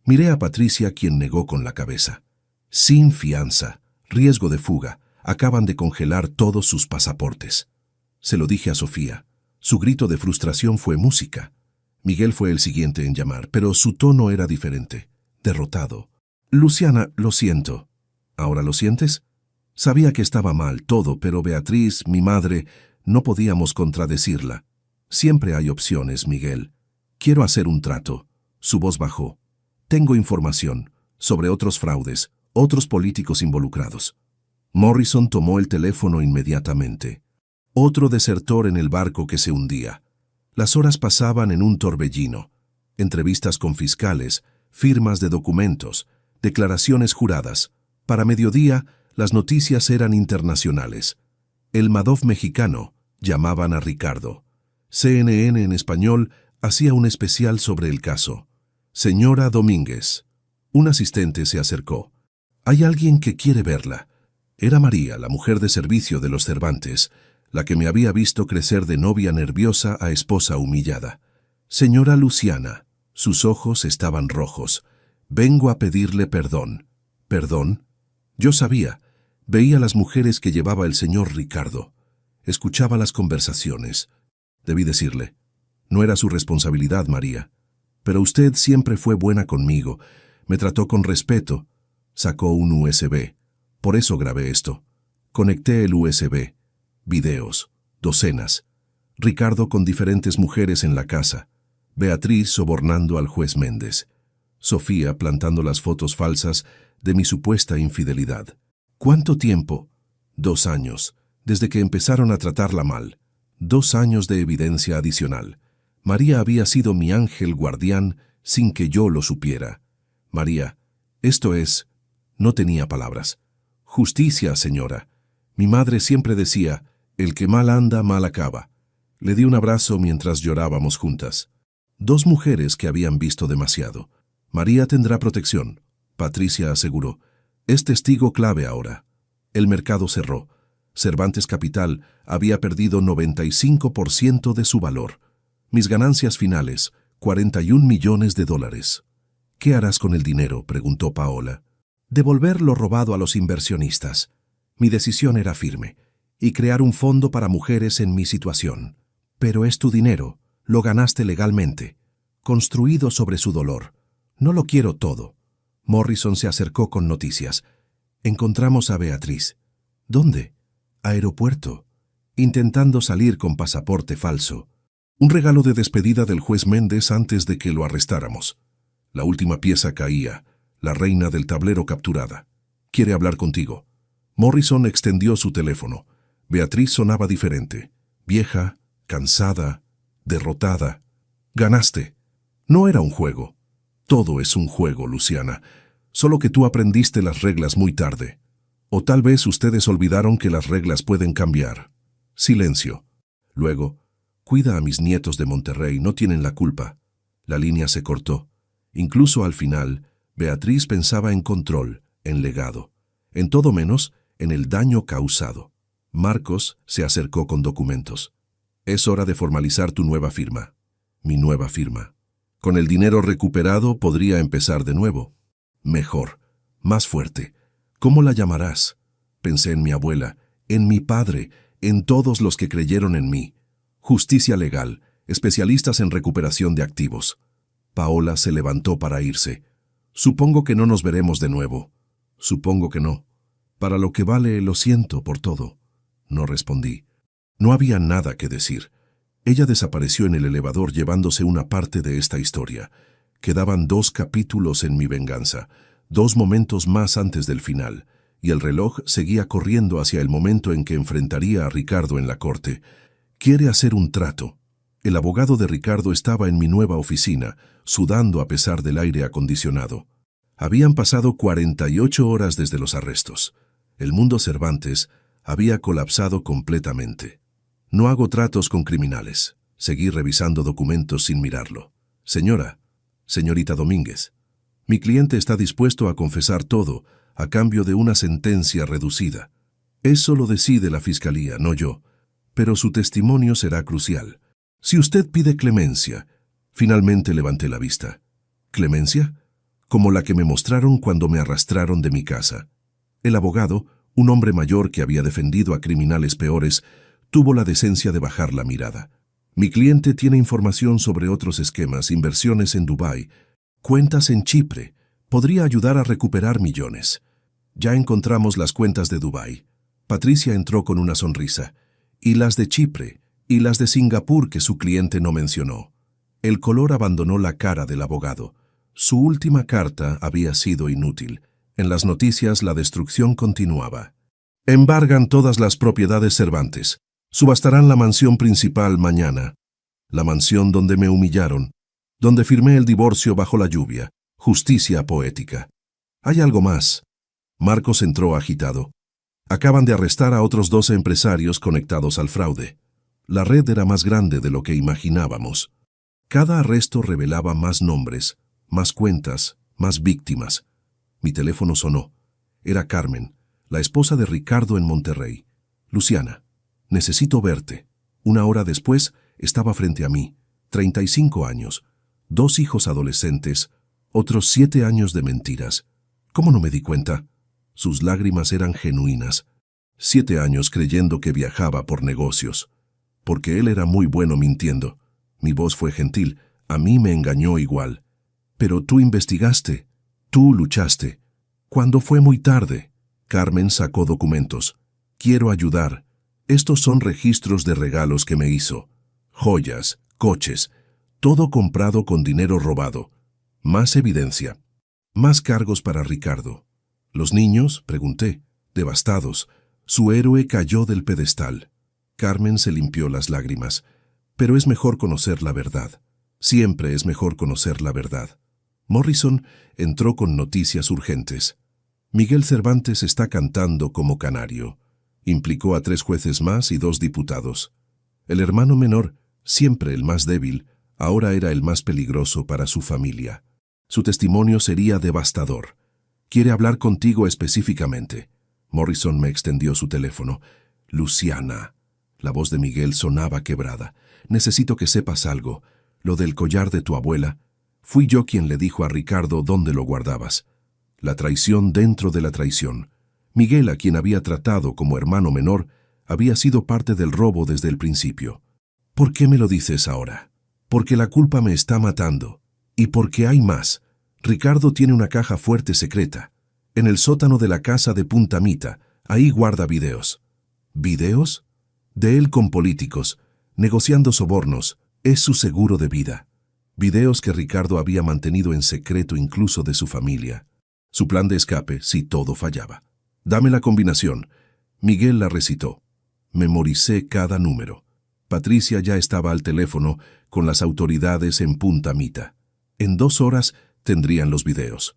Miré a Patricia, quien negó con la cabeza. «Sin fianza. Riesgo de fuga. Acaban de congelar todos sus pasaportes». Se lo dije a Sofía. Su grito de frustración fue música. Miguel fue el siguiente en llamar, pero su tono era diferente. Derrotado. «Luciana, lo siento». «¿Ahora lo sientes?» Sabía que estaba mal todo, pero Beatriz, mi madre, no podíamos contradecirla. «Siempre hay opciones, Miguel. Quiero hacer un trato». Su voz bajó. «Tengo información sobre otros fraudes, otros políticos involucrados». Morrison tomó el teléfono inmediatamente. Otro desertor en el barco que se hundía. Las horas pasaban en un torbellino. Entrevistas con fiscales, firmas de documentos, declaraciones juradas. Para mediodía, las noticias eran internacionales. El Madoff mexicano, llamaban a Ricardo. CNN en español hacía un especial sobre el caso. «Señora Domínguez». Un asistente se acercó. «Hay alguien que quiere verla». Era María, la mujer de servicio de los Cervantes, la que me había visto crecer de novia nerviosa a esposa humillada. «Señora Luciana». Sus ojos estaban rojos. «Vengo a pedirle perdón». «¿Perdón?» Yo sabía. Veía las mujeres que llevaba el señor Ricardo. Escuchaba las conversaciones. Debí decirle. «No era su responsabilidad, María. Pero usted siempre fue buena conmigo. Me trató con respeto». Sacó un USB. «Por eso grabé esto». Conecté el USB. Videos. Docenas. Ricardo con diferentes mujeres en la casa. Beatriz sobornando al juez Méndez. Sofía plantando las fotos falsas de mi supuesta infidelidad. ¿Cuánto tiempo? 2 años, desde que empezaron a tratarla mal. 2 años de evidencia adicional. María había sido mi ángel guardián sin que yo lo supiera. María, esto es... No tenía palabras. «Justicia, señora». Mi madre siempre decía, «El que mal anda, mal acaba». Le di un abrazo mientras llorábamos juntas. 2 mujeres que habían visto demasiado. «María tendrá protección», Patricia aseguró. «Es testigo clave ahora». El mercado cerró. Cervantes Capital había perdido 95% de su valor. Mis ganancias finales, $41 millones. «¿Qué harás con el dinero?», preguntó Paola. «Devolver lo robado a los inversionistas». Mi decisión era firme, y crear un fondo para mujeres en mi situación. «Pero es tu dinero, lo ganaste legalmente, construido sobre su dolor. No lo quiero todo». Morrison se acercó con noticias. «Encontramos a Beatriz». «¿Dónde?» «Aeropuerto, intentando salir con pasaporte falso». Un regalo de despedida del juez Méndez antes de que lo arrestáramos. La última pieza caía, la reina del tablero capturada. «Quiere hablar contigo». Morrison extendió su teléfono. Beatriz sonaba diferente. Vieja, cansada, derrotada. «Ganaste». No era un juego. Todo es un juego, Luciana. Solo que tú aprendiste las reglas muy tarde. O tal vez ustedes olvidaron que las reglas pueden cambiar. Silencio. Luego, cuida a mis nietos de Monterrey, no tienen la culpa. La línea se cortó. Incluso al final, Beatriz pensaba en control, en legado. En todo menos, en el daño causado. Marcos se acercó con documentos. Es hora de formalizar tu nueva firma. Mi nueva firma. Con el dinero recuperado podría empezar de nuevo. Mejor, más fuerte. ¿Cómo la llamarás? Pensé en mi abuela, en mi padre, en todos los que creyeron en mí. Justicia legal, especialistas en recuperación de activos. Paola se levantó para irse. Supongo que no nos veremos de nuevo. Supongo que no. Para lo que vale, lo siento por todo. No respondí. No había nada que decir. Ella desapareció en el elevador llevándose una parte de esta historia. Quedaban 2 capítulos en mi venganza, 2 momentos más antes del final, y el reloj seguía corriendo hacia el momento en que enfrentaría a Ricardo en la corte. Quiere hacer un trato. El abogado de Ricardo estaba en mi nueva oficina, sudando a pesar del aire acondicionado. Habían pasado 48 horas desde los arrestos. El mundo Cervantes había colapsado completamente. No hago tratos con criminales. Seguí revisando documentos sin mirarlo. Señorita Domínguez, mi cliente está dispuesto a confesar todo a cambio de una sentencia reducida. Eso lo decide la fiscalía, no yo. Pero su testimonio será crucial. Si usted pide clemencia, finalmente levanté la vista. ¿Clemencia? Como la que me mostraron cuando me arrastraron de mi casa. El abogado, un hombre mayor que había defendido a criminales peores, tuvo la decencia de bajar la mirada. Mi cliente tiene información sobre otros esquemas, inversiones en Dubái, cuentas en Chipre. Podría ayudar a recuperar millones. Ya encontramos las cuentas de Dubái. Patricia entró con una sonrisa. Y las de Chipre, y las de Singapur que su cliente no mencionó. El color abandonó la cara del abogado. Su última carta había sido inútil. En las noticias la destrucción continuaba. Embargan todas las propiedades Cervantes. Subastarán la mansión principal mañana. La mansión donde me humillaron, donde firmé el divorcio bajo la lluvia. Justicia poética. Hay algo más. Marcos entró agitado. Acaban de arrestar a otros 12 empresarios conectados al fraude. La red era más grande de lo que imaginábamos. Cada arresto revelaba más nombres, más cuentas, más víctimas. Mi teléfono sonó. Era Carmen, la esposa de Ricardo en Monterrey. Luciana, necesito verte. 1 hora después, estaba frente a mí. 35 años, 2 hijos adolescentes, otros 7 años de mentiras. ¿Cómo no me di cuenta? Sus lágrimas eran genuinas. 7 años creyendo que viajaba por negocios. Porque él era muy bueno mintiendo. Mi voz fue gentil. A mí me engañó igual. Pero tú investigaste. Tú luchaste. Cuando fue muy tarde, Carmen sacó documentos. Quiero ayudar. Estos son registros de regalos que me hizo. Joyas, coches, todo comprado con dinero robado. Más evidencia. Más cargos para Ricardo. ¿Los niños? Pregunté, devastados. Su héroe cayó del pedestal. Carmen se limpió las lágrimas. Pero es mejor conocer la verdad. Siempre es mejor conocer la verdad. Morrison entró con noticias urgentes. Miguel Cervantes está cantando como canario. Implicó a 3 jueces más y 2 diputados. El hermano menor, siempre el más débil, ahora era el más peligroso para su familia. Su testimonio sería devastador. Quiere hablar contigo específicamente. Morrison me extendió su teléfono. Luciana. La voz de Miguel sonaba quebrada. Necesito que sepas algo. Lo del collar de tu abuela. Fui yo quien le dijo a Ricardo dónde lo guardabas. La traición dentro de la traición. Miguel, a quien había tratado como hermano menor, había sido parte del robo desde el principio. ¿Por qué me lo dices ahora? Porque la culpa me está matando. Y porque hay más. Ricardo tiene una caja fuerte secreta. En el sótano de la casa de Punta Mita. Ahí guarda videos. ¿Videos? De él con políticos, negociando sobornos. Es su seguro de vida. Videos que Ricardo había mantenido en secreto incluso de su familia. Su plan de escape si todo fallaba. Dame la combinación. Miguel la recitó. Memoricé cada número. Patricia ya estaba al teléfono con las autoridades en Punta Mita. En 2 horas tendrían los videos.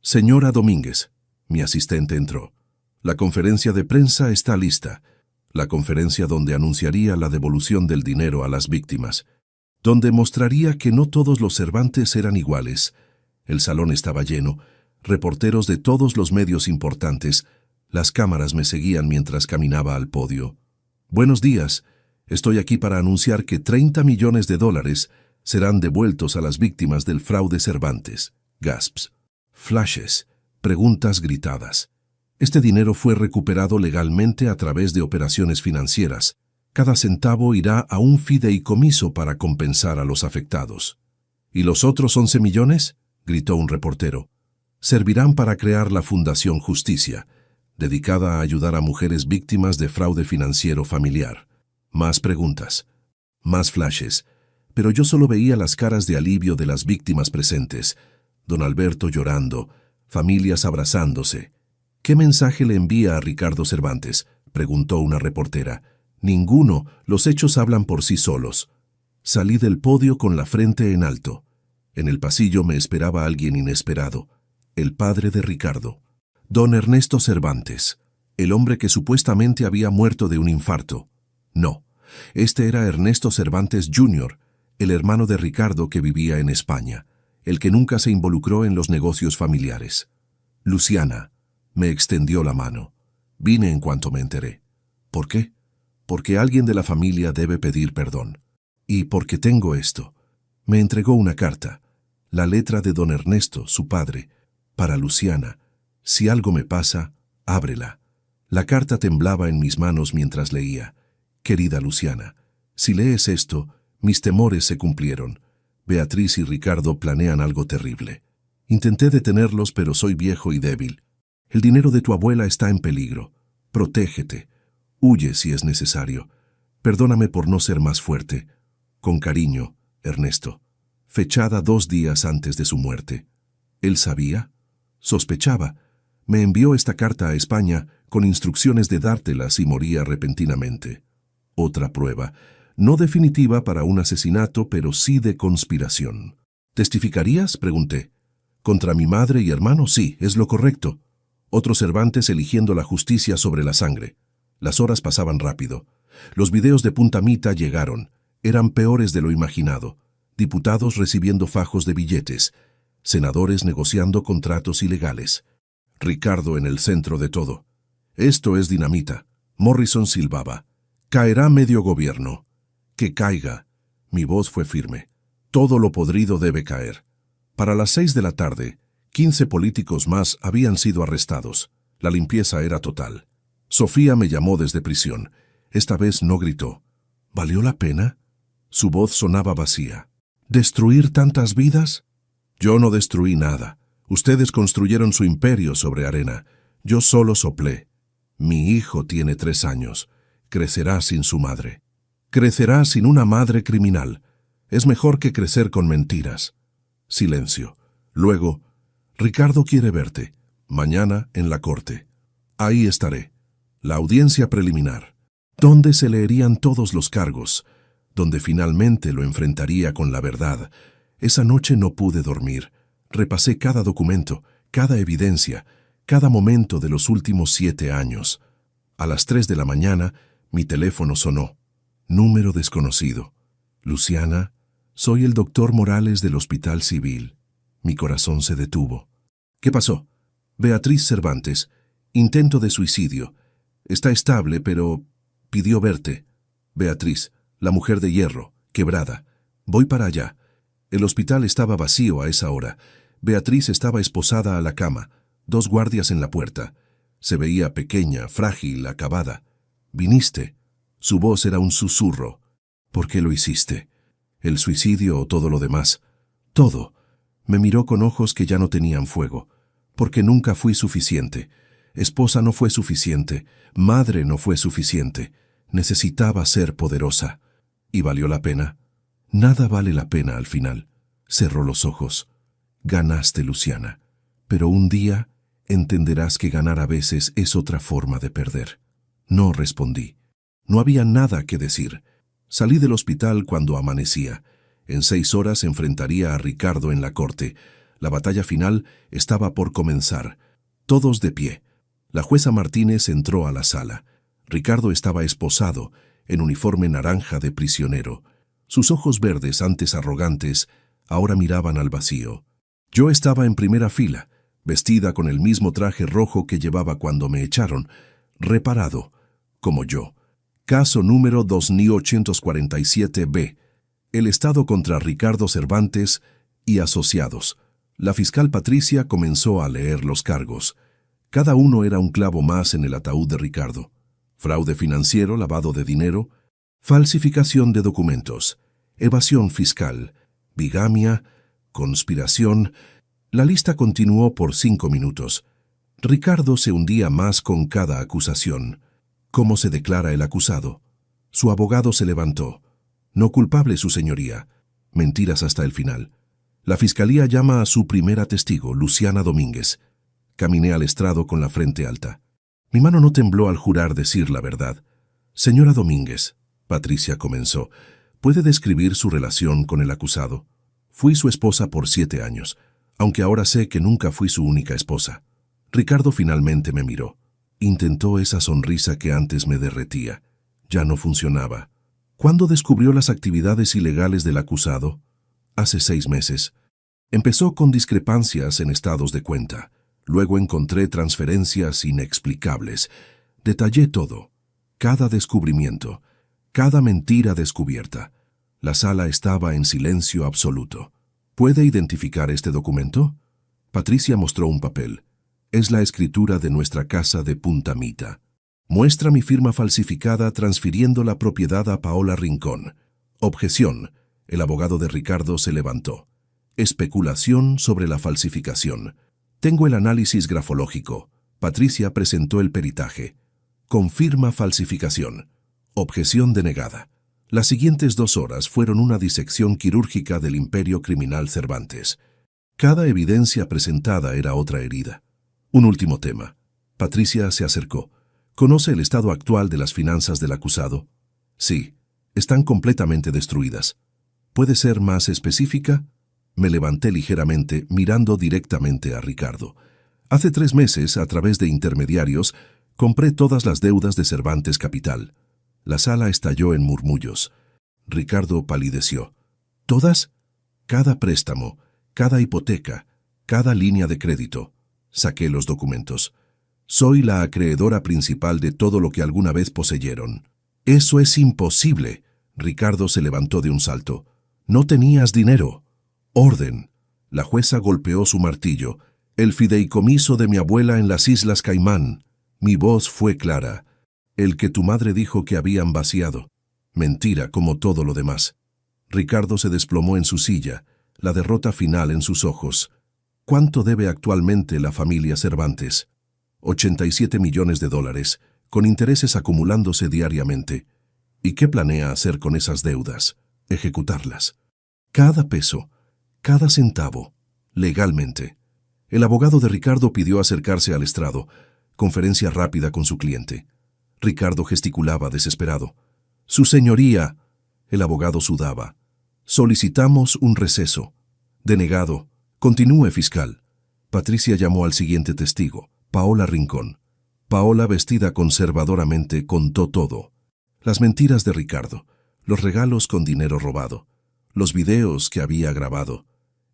Señora Domínguez. Mi asistente entró. La conferencia de prensa está lista. La conferencia donde anunciaría la devolución del dinero a las víctimas. Donde mostraría que no todos los Cervantes eran iguales. El salón estaba lleno. Reporteros de todos los medios importantes. Las cámaras me seguían mientras caminaba al podio. Buenos días. Estoy aquí para anunciar que 30 millones de dólares serán devueltos a las víctimas del fraude Cervantes. Gasps. Flashes. Preguntas gritadas. Este dinero fue recuperado legalmente a través de operaciones financieras. Cada centavo irá a un fideicomiso para compensar a los afectados. ¿Y los otros 11 millones? Gritó un reportero. Servirán para crear la Fundación Justicia, dedicada a ayudar a mujeres víctimas de fraude financiero familiar. Más preguntas. Más flashes. Pero yo solo veía las caras de alivio de las víctimas presentes. Don Alberto llorando, familias abrazándose. ¿Qué mensaje le envía a Ricardo Cervantes?, preguntó una reportera. Ninguno, los hechos hablan por sí solos. Salí del podio con la frente en alto. En el pasillo me esperaba alguien inesperado, el padre de Ricardo. Don Ernesto Cervantes, el hombre que supuestamente había muerto de un infarto. No, este era Ernesto Cervantes Jr., el hermano de Ricardo que vivía en España, el que nunca se involucró en los negocios familiares. Luciana, me extendió la mano. Vine en cuanto me enteré. ¿Por qué? Porque alguien de la familia debe pedir perdón. Y porque tengo esto. Me entregó una carta, la letra de don Ernesto, su padre, para Luciana. Si algo me pasa, ábrela. La carta temblaba en mis manos mientras leía. Querida Luciana, si lees esto, mis temores se cumplieron. Beatriz y Ricardo planean algo terrible. Intenté detenerlos, pero soy viejo y débil. El dinero de tu abuela está en peligro. Protégete. Huye si es necesario. Perdóname por no ser más fuerte. Con cariño, Ernesto. Fechada 2 días antes de su muerte. ¿Él sabía? Sospechaba. Me envió esta carta a España con instrucciones de dártela si moría repentinamente. Otra prueba. No definitiva para un asesinato, pero sí de conspiración. ¿Testificarías?, pregunté. Contra mi madre y hermano, sí, es lo correcto. Otro Cervantes eligiendo la justicia sobre la sangre. Las horas pasaban rápido. Los videos de Puntamita llegaron. Eran peores de lo imaginado. Diputados recibiendo fajos de billetes. Senadores negociando contratos ilegales. Ricardo en el centro de todo. Esto es dinamita. Morrison silbaba. Caerá medio gobierno. Que caiga. Mi voz fue firme. Todo lo podrido debe caer. Para las 6 de la tarde, 15 políticos más habían sido arrestados. La limpieza era total. Sofía me llamó desde prisión. Esta vez no gritó. ¿Valió la pena? Su voz sonaba vacía. ¿Destruir tantas vidas? Yo no destruí nada. Ustedes construyeron su imperio sobre arena. Yo solo soplé. Mi hijo tiene 3 años. Crecerá sin su madre. Crecerá sin una madre criminal. Es mejor que crecer con mentiras. Silencio. Luego, Ricardo quiere verte. Mañana en la corte. Ahí estaré. La audiencia preliminar. Donde se leerían todos los cargos. Donde finalmente lo enfrentaría con la verdad. Esa noche no pude dormir. Repasé cada documento, cada evidencia, cada momento de los últimos 7 años. A las 3 de la mañana, mi teléfono sonó. Número desconocido. Luciana, soy el doctor Morales del Hospital Civil. Mi corazón se detuvo. ¿Qué pasó? Beatriz Cervantes. Intento de suicidio. Está estable, pero pidió verte. Beatriz, la mujer de hierro, quebrada. Voy para allá. El hospital estaba vacío a esa hora. Beatriz estaba esposada a la cama, 2 guardias en la puerta. Se veía pequeña, frágil, acabada. Viniste. Su voz era un susurro. ¿Por qué lo hiciste? ¿El suicidio o todo lo demás? Todo. Me miró con ojos que ya no tenían fuego. Porque nunca fui suficiente. Esposa no fue suficiente. Madre no fue suficiente. Necesitaba ser poderosa. ¿Y valió la pena? Nada vale la pena al final. Cerró los ojos. Ganaste, Luciana. Pero un día entenderás que ganar a veces es otra forma de perder. No respondí. No había nada que decir. Salí del hospital cuando amanecía. En 6 horas enfrentaría a Ricardo en la corte. La batalla final estaba por comenzar. Todos de pie. La jueza Martínez entró a la sala. Ricardo estaba esposado, en uniforme naranja de prisionero. Sus ojos verdes, antes arrogantes, ahora miraban al vacío. Yo estaba en primera fila, vestida con el mismo traje rojo que llevaba cuando me echaron, reparado, como yo. Caso número 2847-B. El Estado contra Ricardo Cervantes y asociados. La fiscal Patricia comenzó a leer los cargos. Cada uno era un clavo más en el ataúd de Ricardo. Fraude financiero, lavado de dinero, falsificación de documentos, evasión fiscal, bigamia, conspiración. La lista continuó por 5 minutos. Ricardo se hundía más con cada acusación. ¿Cómo se declara el acusado? Su abogado se levantó. No culpable, su señoría. Mentiras hasta el final. La fiscalía llama a su primera testigo, Luciana Domínguez. Caminé al estrado con la frente alta. Mi mano no tembló al jurar decir la verdad. Señora Domínguez, Patricia comenzó, ¿puede describir su relación con el acusado? Fui su esposa por 7 años, aunque ahora sé que nunca fui su única esposa. Ricardo finalmente me miró. Intentó esa sonrisa que antes me derretía. Ya no funcionaba. ¿Cuándo descubrió las actividades ilegales del acusado? Hace 6 meses. Empezó con discrepancias en estados de cuenta. Luego encontré transferencias inexplicables. Detallé todo. Cada descubrimiento. Cada mentira descubierta. La sala estaba en silencio absoluto. ¿Puede identificar este documento? Patricia mostró un papel. Es la escritura de nuestra casa de Punta Mita. Muestra mi firma falsificada transfiriendo la propiedad a Paola Rincón. Objeción. El abogado de Ricardo se levantó. Especulación sobre la falsificación. Tengo el análisis grafológico. Patricia presentó el peritaje. Confirma falsificación. Objeción denegada. Las siguientes 2 horas fueron una disección quirúrgica del imperio criminal Cervantes. Cada evidencia presentada era otra herida. Un último tema. Patricia se acercó. ¿Conoce el estado actual de las finanzas del acusado? Sí, están completamente destruidas. ¿Puede ser más específica? Me levanté ligeramente, mirando directamente a Ricardo. Hace 3 meses, a través de intermediarios, compré todas las deudas de Cervantes Capital. La sala estalló en murmullos. Ricardo palideció. ¿Todas? Cada préstamo, cada hipoteca, cada línea de crédito. Saqué los documentos. Soy la acreedora principal de todo lo que alguna vez poseyeron. Eso es imposible. Ricardo se levantó de un salto. No tenías dinero. Orden. La jueza golpeó su martillo. El fideicomiso de mi abuela en las Islas Caimán. Mi voz fue clara. El que tu madre dijo que habían vaciado. Mentira, como todo lo demás. Ricardo se desplomó en su silla, la derrota final en sus ojos. ¿Cuánto debe actualmente la familia Cervantes? 87 millones de dólares, con intereses acumulándose diariamente. ¿Y qué planea hacer con esas deudas? Ejecutarlas. Cada peso, cada centavo, legalmente. El abogado de Ricardo pidió acercarse al estrado, conferencia rápida con su cliente. Ricardo gesticulaba desesperado. «Su señoría», el abogado sudaba. «Solicitamos un receso». «Denegado. Continúe, fiscal». Patricia llamó al siguiente testigo, Paola Rincón. Paola, vestida conservadoramente, contó todo. Las mentiras de Ricardo, los regalos con dinero robado, los videos que había grabado.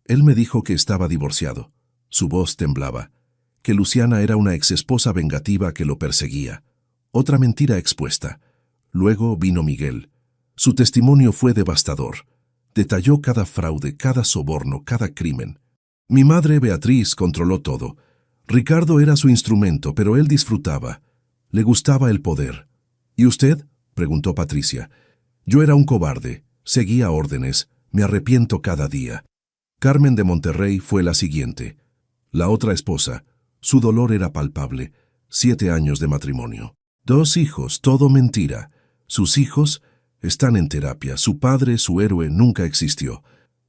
Él me dijo que estaba divorciado. Su voz temblaba. Que Luciana era una exesposa vengativa que lo perseguía. Otra mentira expuesta. Luego vino Miguel. Su testimonio fue devastador. Detalló cada fraude, cada soborno, cada crimen. Mi madre Beatriz controló todo. Ricardo era su instrumento, pero él disfrutaba. Le gustaba el poder. ¿Y usted?, preguntó Patricia. Yo era un cobarde. Seguía órdenes. Me arrepiento cada día. Carmen de Monterrey fue la siguiente. La otra esposa. Su dolor era palpable. 7 años de matrimonio. 2 hijos, todo mentira. Sus hijos están en terapia. Su padre, su héroe, nunca existió.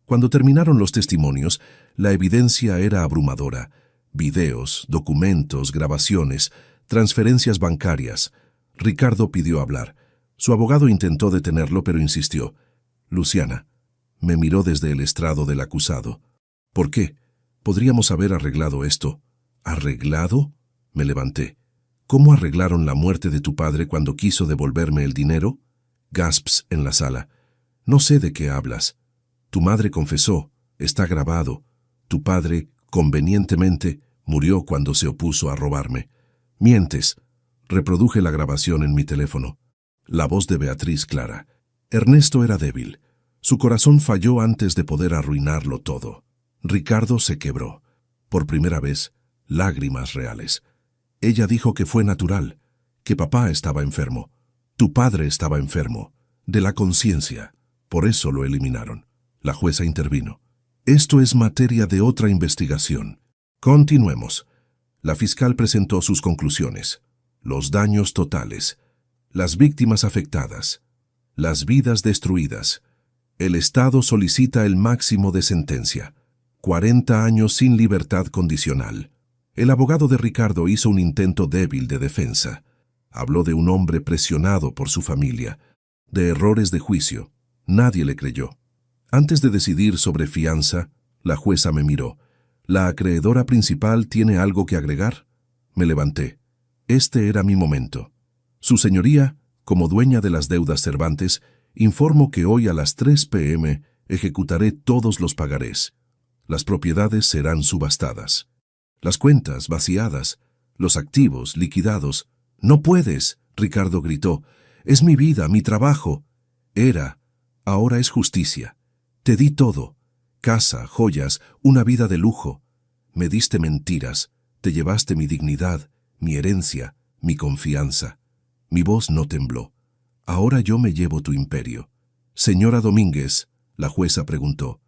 Cuando terminaron los testimonios, la evidencia era abrumadora. Videos, documentos, grabaciones, transferencias bancarias. Ricardo pidió hablar. Su abogado intentó detenerlo, pero insistió. Luciana. Me miró desde el estrado del acusado. ¿Por qué? Podríamos haber arreglado esto. ¿Arreglado? Me levanté. ¿Cómo arreglaron la muerte de tu padre cuando quiso devolverme el dinero? Gasps en la sala. No sé de qué hablas. Tu madre confesó, está grabado. Tu padre, convenientemente, murió cuando se opuso a robarme. Mientes. Reproduje la grabación en mi teléfono. La voz de Beatriz clara. Ernesto era débil. Su corazón falló antes de poder arruinarlo todo. Ricardo se quebró. Por primera vez, lágrimas reales. Ella dijo que fue natural, que papá estaba enfermo. Tu padre estaba enfermo, de la conciencia. Por eso lo eliminaron. La jueza intervino. Esto es materia de otra investigación. Continuemos. La fiscal presentó sus conclusiones. Los daños totales. Las víctimas afectadas. Las vidas destruidas. El Estado solicita el máximo de sentencia. 40 años sin libertad condicional. El abogado de Ricardo hizo un intento débil de defensa. Habló de un hombre presionado por su familia, de errores de juicio. Nadie le creyó. Antes de decidir sobre fianza, la jueza me miró. ¿La acreedora principal tiene algo que agregar? Me levanté. Este era mi momento. Su señoría, como dueña de las deudas Cervantes, informo que hoy a las 3 p.m. ejecutaré todos los pagarés. Las propiedades serán subastadas. Las cuentas vaciadas, los activos liquidados. «No puedes», Ricardo gritó. «Es mi vida, mi trabajo». Era, ahora es justicia. Te di todo. Casa, joyas, una vida de lujo. Me diste mentiras, te llevaste mi dignidad, mi herencia, mi confianza. Mi voz no tembló. Ahora yo me llevo tu imperio. Señora Domínguez, la jueza preguntó,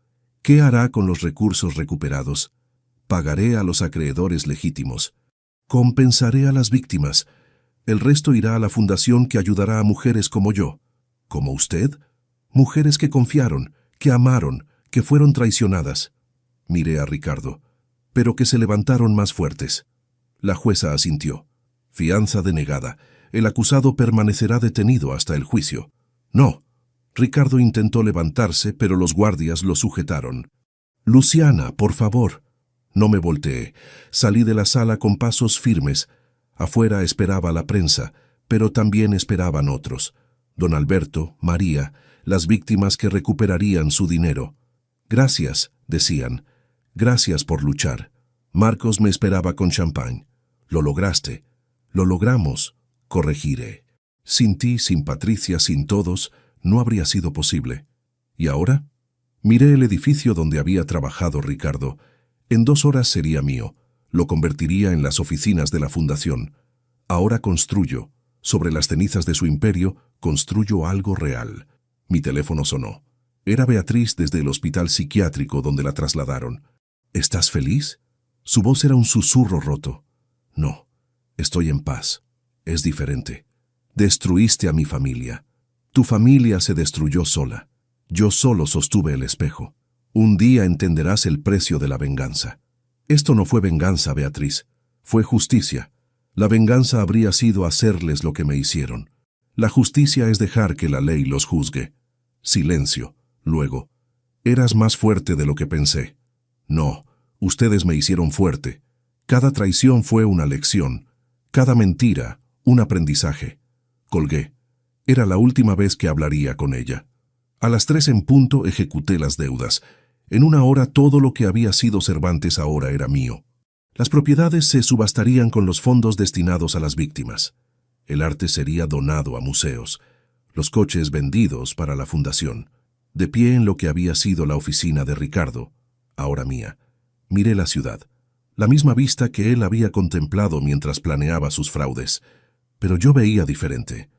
¿qué hará con los recursos recuperados? Pagaré a los acreedores legítimos. Compensaré a las víctimas. El resto irá a la fundación que ayudará a mujeres como yo. ¿Como usted? Mujeres que confiaron, que amaron, que fueron traicionadas. Miré a Ricardo, pero que se levantaron más fuertes. La jueza asintió. Fianza denegada. El acusado permanecerá detenido hasta el juicio. No. Ricardo intentó levantarse, pero los guardias lo sujetaron. Luciana, por favor. No me volteé. Salí de la sala con pasos firmes. Afuera esperaba la prensa, pero también esperaban otros. Don Alberto, María, las víctimas que recuperarían su dinero. Gracias, decían. Gracias por luchar. Marcos me esperaba con champán. Lo lograste. Lo logramos. Corregiré. Sin ti, sin Patricia, sin todos, no habría sido posible. ¿Y ahora? Miré el edificio donde había trabajado Ricardo. En 2 horas sería mío. Lo convertiría en las oficinas de la fundación. Ahora construyo. Sobre las cenizas de su imperio, construyo algo real. Mi teléfono sonó. Era Beatriz desde el hospital psiquiátrico donde la trasladaron. ¿Estás feliz? Su voz era un susurro roto. No, estoy en paz. Es diferente. Destruiste a mi familia. Tu familia se destruyó sola. Yo solo sostuve el espejo. Un día entenderás el precio de la venganza. Esto no fue venganza, Beatriz. Fue justicia. La venganza habría sido hacerles lo que me hicieron. La justicia es dejar que la ley los juzgue. Silencio. Luego. Eras más fuerte de lo que pensé. No, ustedes me hicieron fuerte. Cada traición fue una lección. Cada mentira, un aprendizaje. Colgué. Era la última vez que hablaría con ella. A las 3 en punto ejecuté las deudas. En 1 hora todo lo que había sido Cervantes ahora era mío. Las propiedades se subastarían con los fondos destinados a las víctimas. El arte sería donado a museos. Los coches vendidos para la fundación. De pie en lo que había sido la oficina de Ricardo, ahora mía. Miré la ciudad. La misma vista que él había contemplado mientras planeaba sus fraudes. Pero yo veía diferente.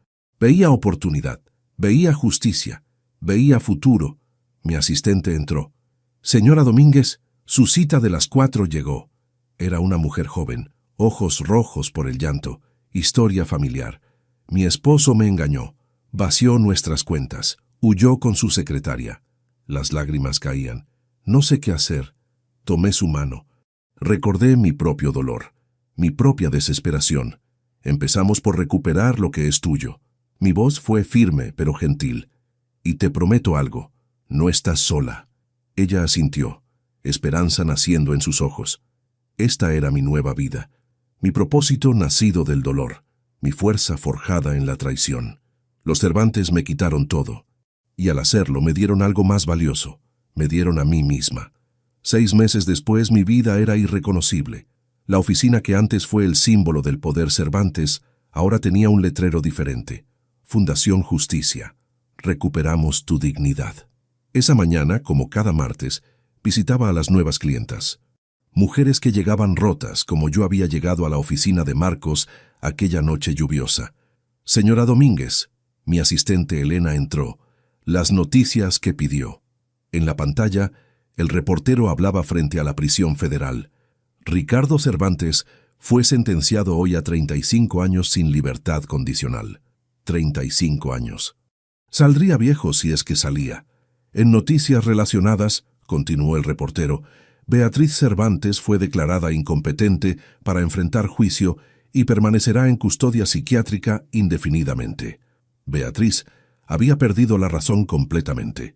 Veía oportunidad. Veía justicia. Veía futuro. Mi asistente entró. Señora Domínguez, su cita de las 4 llegó. Era una mujer joven, ojos rojos por el llanto, historia familiar. Mi esposo me engañó, vació nuestras cuentas, huyó con su secretaria. Las lágrimas caían. No sé qué hacer. Tomé su mano. Recordé mi propio dolor, mi propia desesperación. Empezamos por recuperar lo que es tuyo. Mi voz fue firme pero gentil. Y te prometo algo, no estás sola. Ella asintió, esperanza naciendo en sus ojos. Esta era mi nueva vida. Mi propósito nacido del dolor, mi fuerza forjada en la traición. Los Cervantes me quitaron todo, y al hacerlo me dieron algo más valioso, me dieron a mí misma. 6 meses después mi vida era irreconocible. La oficina que antes fue el símbolo del poder Cervantes, ahora tenía un letrero diferente. Fundación Justicia. Recuperamos tu dignidad. Esa mañana, como cada martes, visitaba a las nuevas clientas. Mujeres que llegaban rotas, como yo había llegado a la oficina de Marcos aquella noche lluviosa. Señora Domínguez, mi asistente Elena entró. Las noticias que pidió. En la pantalla, el reportero hablaba frente a la prisión federal. Ricardo Cervantes fue sentenciado hoy a 35 años sin libertad condicional. 35 años. Saldría viejo si es que salía. En noticias relacionadas, continuó el reportero, Beatriz Cervantes fue declarada incompetente para enfrentar juicio y permanecerá en custodia psiquiátrica indefinidamente. Beatriz había perdido la razón completamente.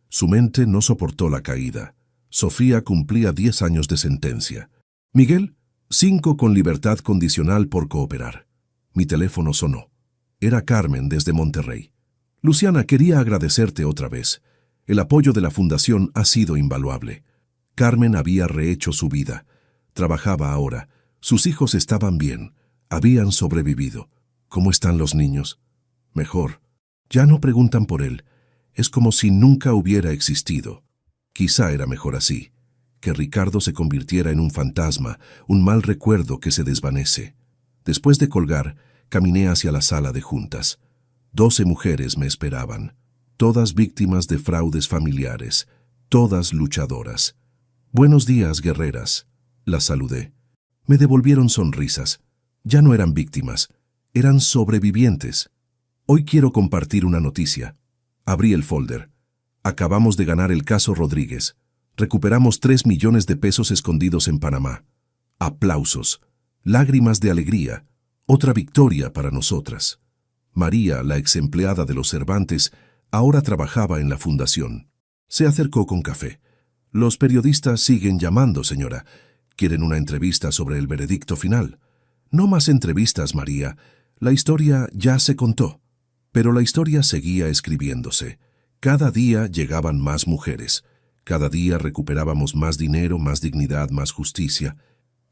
Su mente no soportó la caída. Sofía cumplía 10 años de sentencia. Miguel, 5 con libertad condicional por cooperar. Mi teléfono sonó. Era Carmen desde Monterrey. Luciana, quería agradecerte otra vez. El apoyo de la Fundación ha sido invaluable. Carmen había rehecho su vida. Trabajaba ahora. Sus hijos estaban bien. Habían sobrevivido. ¿Cómo están los niños? Mejor. Ya no preguntan por él. Es como si nunca hubiera existido. Quizá era mejor así. Que Ricardo se convirtiera en un fantasma, un mal recuerdo que se desvanece. Después de colgar, caminé hacia la sala de juntas. 12 mujeres me esperaban. Todas víctimas de fraudes familiares. Todas luchadoras. Buenos días, guerreras. Las saludé. Me devolvieron sonrisas. Ya no eran víctimas. Eran sobrevivientes. Hoy quiero compartir una noticia. Abrí el folder. Acabamos de ganar el caso Rodríguez. Recuperamos 3 millones de pesos escondidos en Panamá. Aplausos. Lágrimas de alegría. Otra victoria para nosotras. María, la ex empleada de los Cervantes, ahora trabajaba en la fundación. Se acercó con café. Los periodistas siguen llamando, señora. ¿Quieren una entrevista sobre el veredicto final? No más entrevistas, María. La historia ya se contó. Pero la historia seguía escribiéndose. Cada día llegaban más mujeres. Cada día recuperábamos más dinero, más dignidad, más justicia.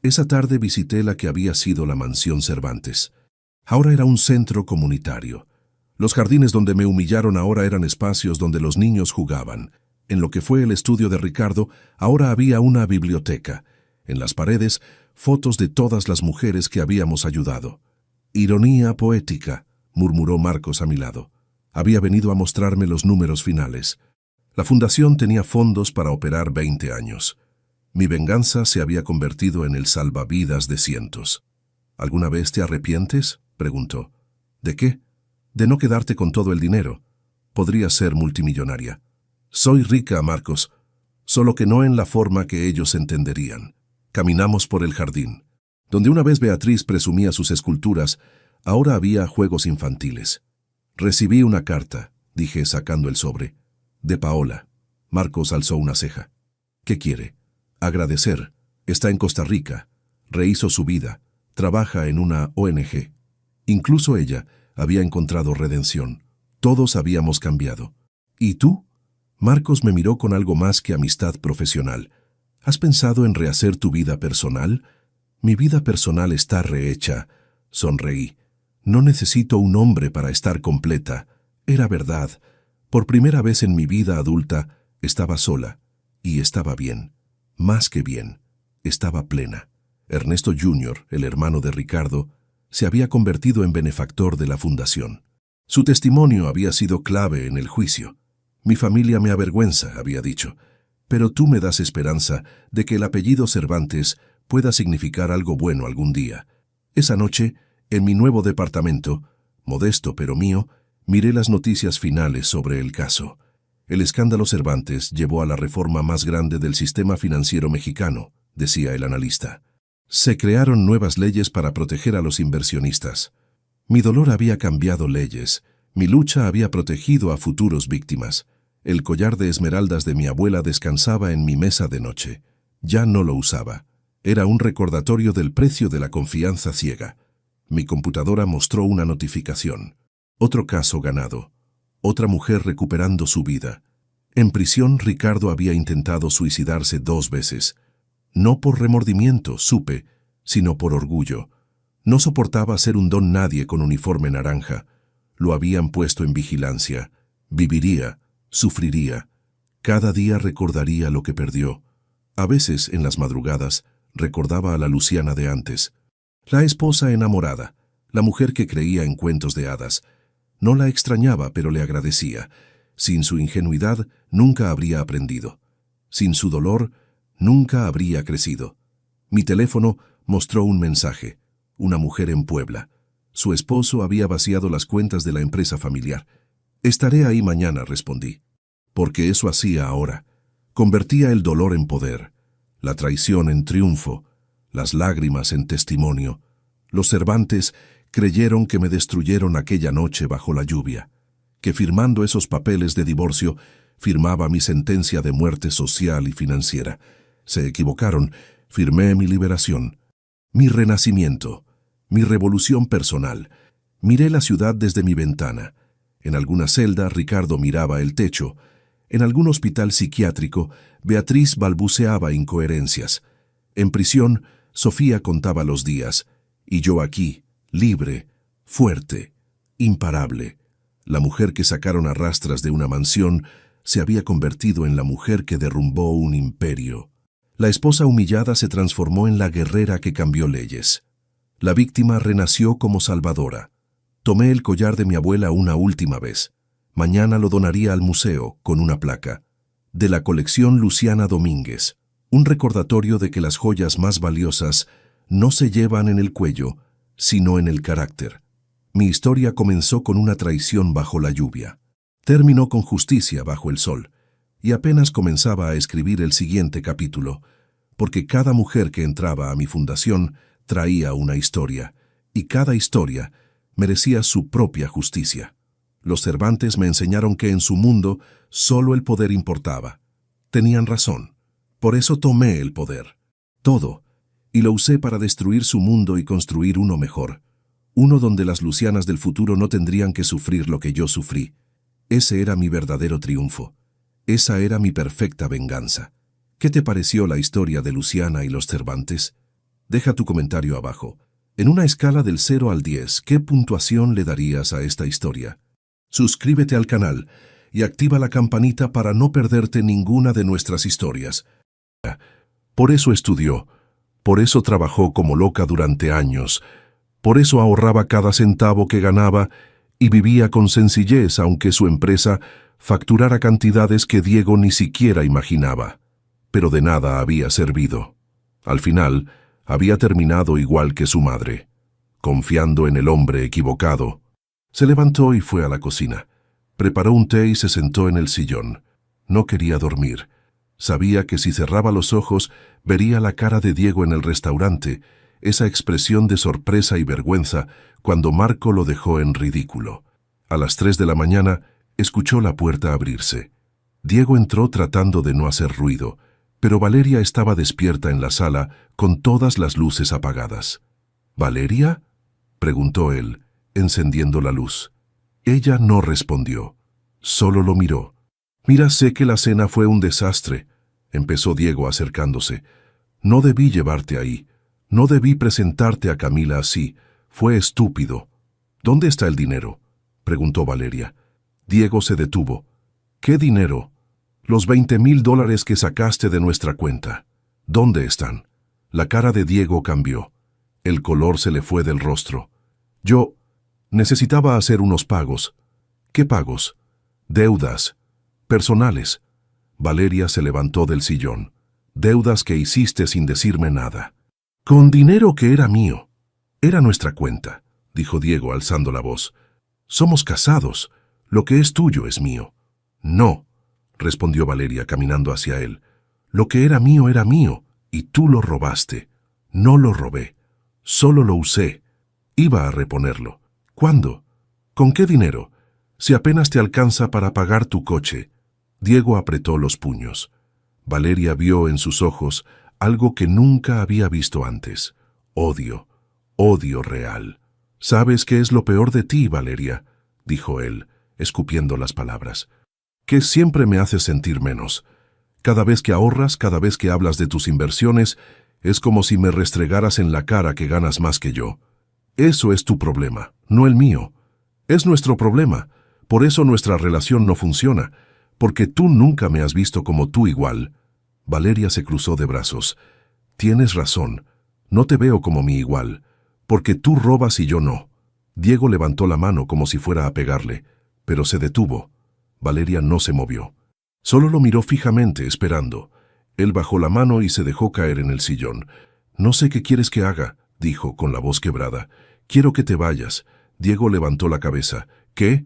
Esa tarde visité la que había sido la mansión Cervantes. Ahora era un centro comunitario. Los jardines donde me humillaron ahora eran espacios donde los niños jugaban. En lo que fue el estudio de Ricardo, ahora había una biblioteca. En las paredes, fotos de todas las mujeres que habíamos ayudado. Ironía poética, murmuró Marcos a mi lado. Había venido a mostrarme los números finales. La fundación tenía fondos para operar 20 años. Mi venganza se había convertido en el salvavidas de cientos. ¿Alguna vez te arrepientes?, preguntó. ¿De qué? De no quedarte con todo el dinero. Podrías ser multimillonaria. Soy rica, Marcos, solo que no en la forma que ellos entenderían. Caminamos por el jardín. Donde una vez Beatriz presumía sus esculturas, ahora había juegos infantiles. Recibí una carta, dije sacando el sobre. De Paola. Marcos alzó una ceja. ¿Qué quiere? Agradecer. Está en Costa Rica. Rehizo su vida. Trabaja en una ONG. Incluso ella había encontrado redención. Todos habíamos cambiado. ¿Y tú? Marcos me miró con algo más que amistad profesional. ¿Has pensado en rehacer tu vida personal? Mi vida personal está rehecha. Sonreí. No necesito un hombre para estar completa. Era verdad. Por primera vez en mi vida adulta, estaba sola. Y estaba bien. Más que bien. Estaba plena. Ernesto Jr., el hermano de Ricardo, se había convertido en benefactor de la fundación. Su testimonio había sido clave en el juicio. Mi familia me avergüenza, había dicho, pero tú me das esperanza de que el apellido Cervantes pueda significar algo bueno algún día. Esa noche, en mi nuevo departamento, modesto pero mío, miré las noticias finales sobre el caso. El escándalo Cervantes llevó a la reforma más grande del sistema financiero mexicano, decía el analista. Se crearon nuevas leyes para proteger a los inversionistas. Mi dolor había cambiado leyes. Mi lucha había protegido a futuros víctimas. El collar de esmeraldas de mi abuela descansaba en mi mesa de noche. Ya no lo usaba. Era un recordatorio del precio de la confianza ciega. Mi computadora mostró una notificación. Otro caso ganado. Otra mujer recuperando su vida. En prisión, Ricardo había intentado suicidarse 2 veces. No por remordimiento, supe, sino por orgullo. No soportaba ser un don nadie con uniforme naranja. Lo habían puesto en vigilancia. Viviría, sufriría. Cada día recordaría lo que perdió. A veces, en las madrugadas, recordaba a la Luciana de antes. La esposa enamorada, la mujer que creía en cuentos de hadas. No la extrañaba, pero le agradecía. Sin su ingenuidad, nunca habría aprendido. Sin su dolor, nunca habría crecido. Mi teléfono mostró un mensaje. Una mujer en Puebla. Su esposo había vaciado las cuentas de la empresa familiar. «Estaré ahí mañana», respondí. Porque eso hacía ahora. Convertía el dolor en poder, la traición en triunfo, las lágrimas en testimonio. Los Cervantes creyeron que me destruyeron aquella noche bajo la lluvia, que firmando esos papeles de divorcio firmaba mi sentencia de muerte social y financiera. Se equivocaron, firmé mi liberación, mi renacimiento, mi revolución personal. Miré la ciudad desde mi ventana. En alguna celda, Ricardo miraba el techo. En algún hospital psiquiátrico, Beatriz balbuceaba incoherencias. En prisión, Sofía contaba los días. Y yo aquí, libre, fuerte, imparable. La mujer que sacaron a rastras de una mansión se había convertido en la mujer que derrumbó un imperio. La esposa humillada se transformó en la guerrera que cambió leyes. La víctima renació como salvadora. Tomé el collar de mi abuela una última vez. Mañana lo donaría al museo con una placa. De la colección Luciana Domínguez. Un recordatorio de que las joyas más valiosas no se llevan en el cuello, sino en el carácter. Mi historia comenzó con una traición bajo la lluvia. Terminó con justicia bajo el sol. Y apenas comenzaba a escribir el siguiente capítulo, porque cada mujer que entraba a mi fundación traía una historia, y cada historia merecía su propia justicia. Los Cervantes me enseñaron que en su mundo solo el poder importaba. Tenían razón. Por eso tomé el poder. Todo. Y lo usé para destruir su mundo y construir uno mejor. Uno donde las Lucianas del futuro no tendrían que sufrir lo que yo sufrí. Ese era mi verdadero triunfo. Esa era mi perfecta venganza. ¿Qué te pareció la historia de Luciana y los Cervantes? Deja tu comentario abajo. En una escala del 0 al 10, ¿qué puntuación le darías a esta historia? Suscríbete al canal y activa la campanita para no perderte ninguna de nuestras historias. Por eso estudió, por eso trabajó como loca durante años, por eso ahorraba cada centavo que ganaba y vivía con sencillez aunque su empresa facturara cantidades que Diego ni siquiera imaginaba. Pero de nada había servido. Al final, había terminado igual que su madre, confiando en el hombre equivocado. Se levantó y fue a la cocina. Preparó un té y se sentó en el sillón. No quería dormir. Sabía que si cerraba los ojos, vería la cara de Diego en el restaurante, esa expresión de sorpresa y vergüenza cuando Marco lo dejó en ridículo. A las 3 de la mañana, escuchó la puerta abrirse. Diego entró tratando de no hacer ruido, pero Valeria estaba despierta en la sala con todas las luces apagadas. ¿Valeria?, preguntó él, encendiendo la luz. Ella no respondió, solo lo miró. «Mira, sé que la cena fue un desastre», empezó Diego acercándose. «No debí llevarte ahí. No debí presentarte a Camila así. Fue estúpido». «¿Dónde está el dinero?», preguntó Valeria. Diego se detuvo. «¿Qué dinero?». «Los $20,000 que sacaste de nuestra cuenta. ¿Dónde están?». La cara de Diego cambió. El color se le fue del rostro. «Yo necesitaba hacer unos pagos». «¿Qué pagos?». «Deudas. Personales». Valeria se levantó del sillón. «Deudas que hiciste sin decirme nada». «Con dinero que era mío». «Era nuestra cuenta», dijo Diego alzando la voz. «Somos casados. Lo que es tuyo es mío». «No», respondió Valeria caminando hacia él. «Lo que era mío, y tú lo robaste». «No lo robé. Solo lo usé. Iba a reponerlo». «¿Cuándo? ¿Con qué dinero? Si apenas te alcanza para pagar tu coche». Diego apretó los puños. Valeria vio en sus ojos algo que nunca había visto antes. Odio, odio real. ¿Sabes qué es lo peor de ti, Valeria?, dijo él, escupiendo las palabras. Que siempre me haces sentir menos. Cada vez que ahorras, cada vez que hablas de tus inversiones, es como si me restregaras en la cara que ganas más que yo. Eso es tu problema, no el mío. Es nuestro problema. Por eso nuestra relación no funciona, porque tú nunca me has visto como tú igual. Valeria se cruzó de brazos. Tienes razón, no te veo como mi igual, porque tú robas y yo no. Diego levantó la mano como si fuera a pegarle, pero se detuvo. Valeria no se movió. Solo lo miró fijamente, esperando. Él bajó la mano y se dejó caer en el sillón. No sé qué quieres que haga, dijo con la voz quebrada. Quiero que te vayas. Diego levantó la cabeza. ¿Qué?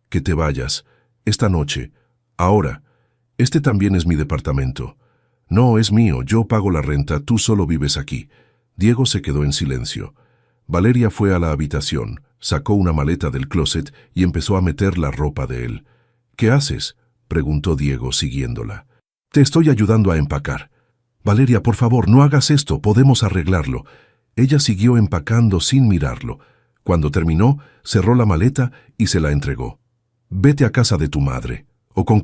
Que te vayas. Esta noche. Ahora. Este también es mi departamento. No, es mío, yo pago la renta, tú solo vives aquí. Diego se quedó en silencio. Valeria fue a la habitación, sacó una maleta del closet y empezó a meter la ropa de él. ¿Qué haces?, preguntó Diego siguiéndola. Te estoy ayudando a empacar. Valeria, por favor, no hagas esto, podemos arreglarlo. Ella siguió empacando sin mirarlo. Cuando terminó, cerró la maleta y se la entregó. Vete a casa de tu madre, o con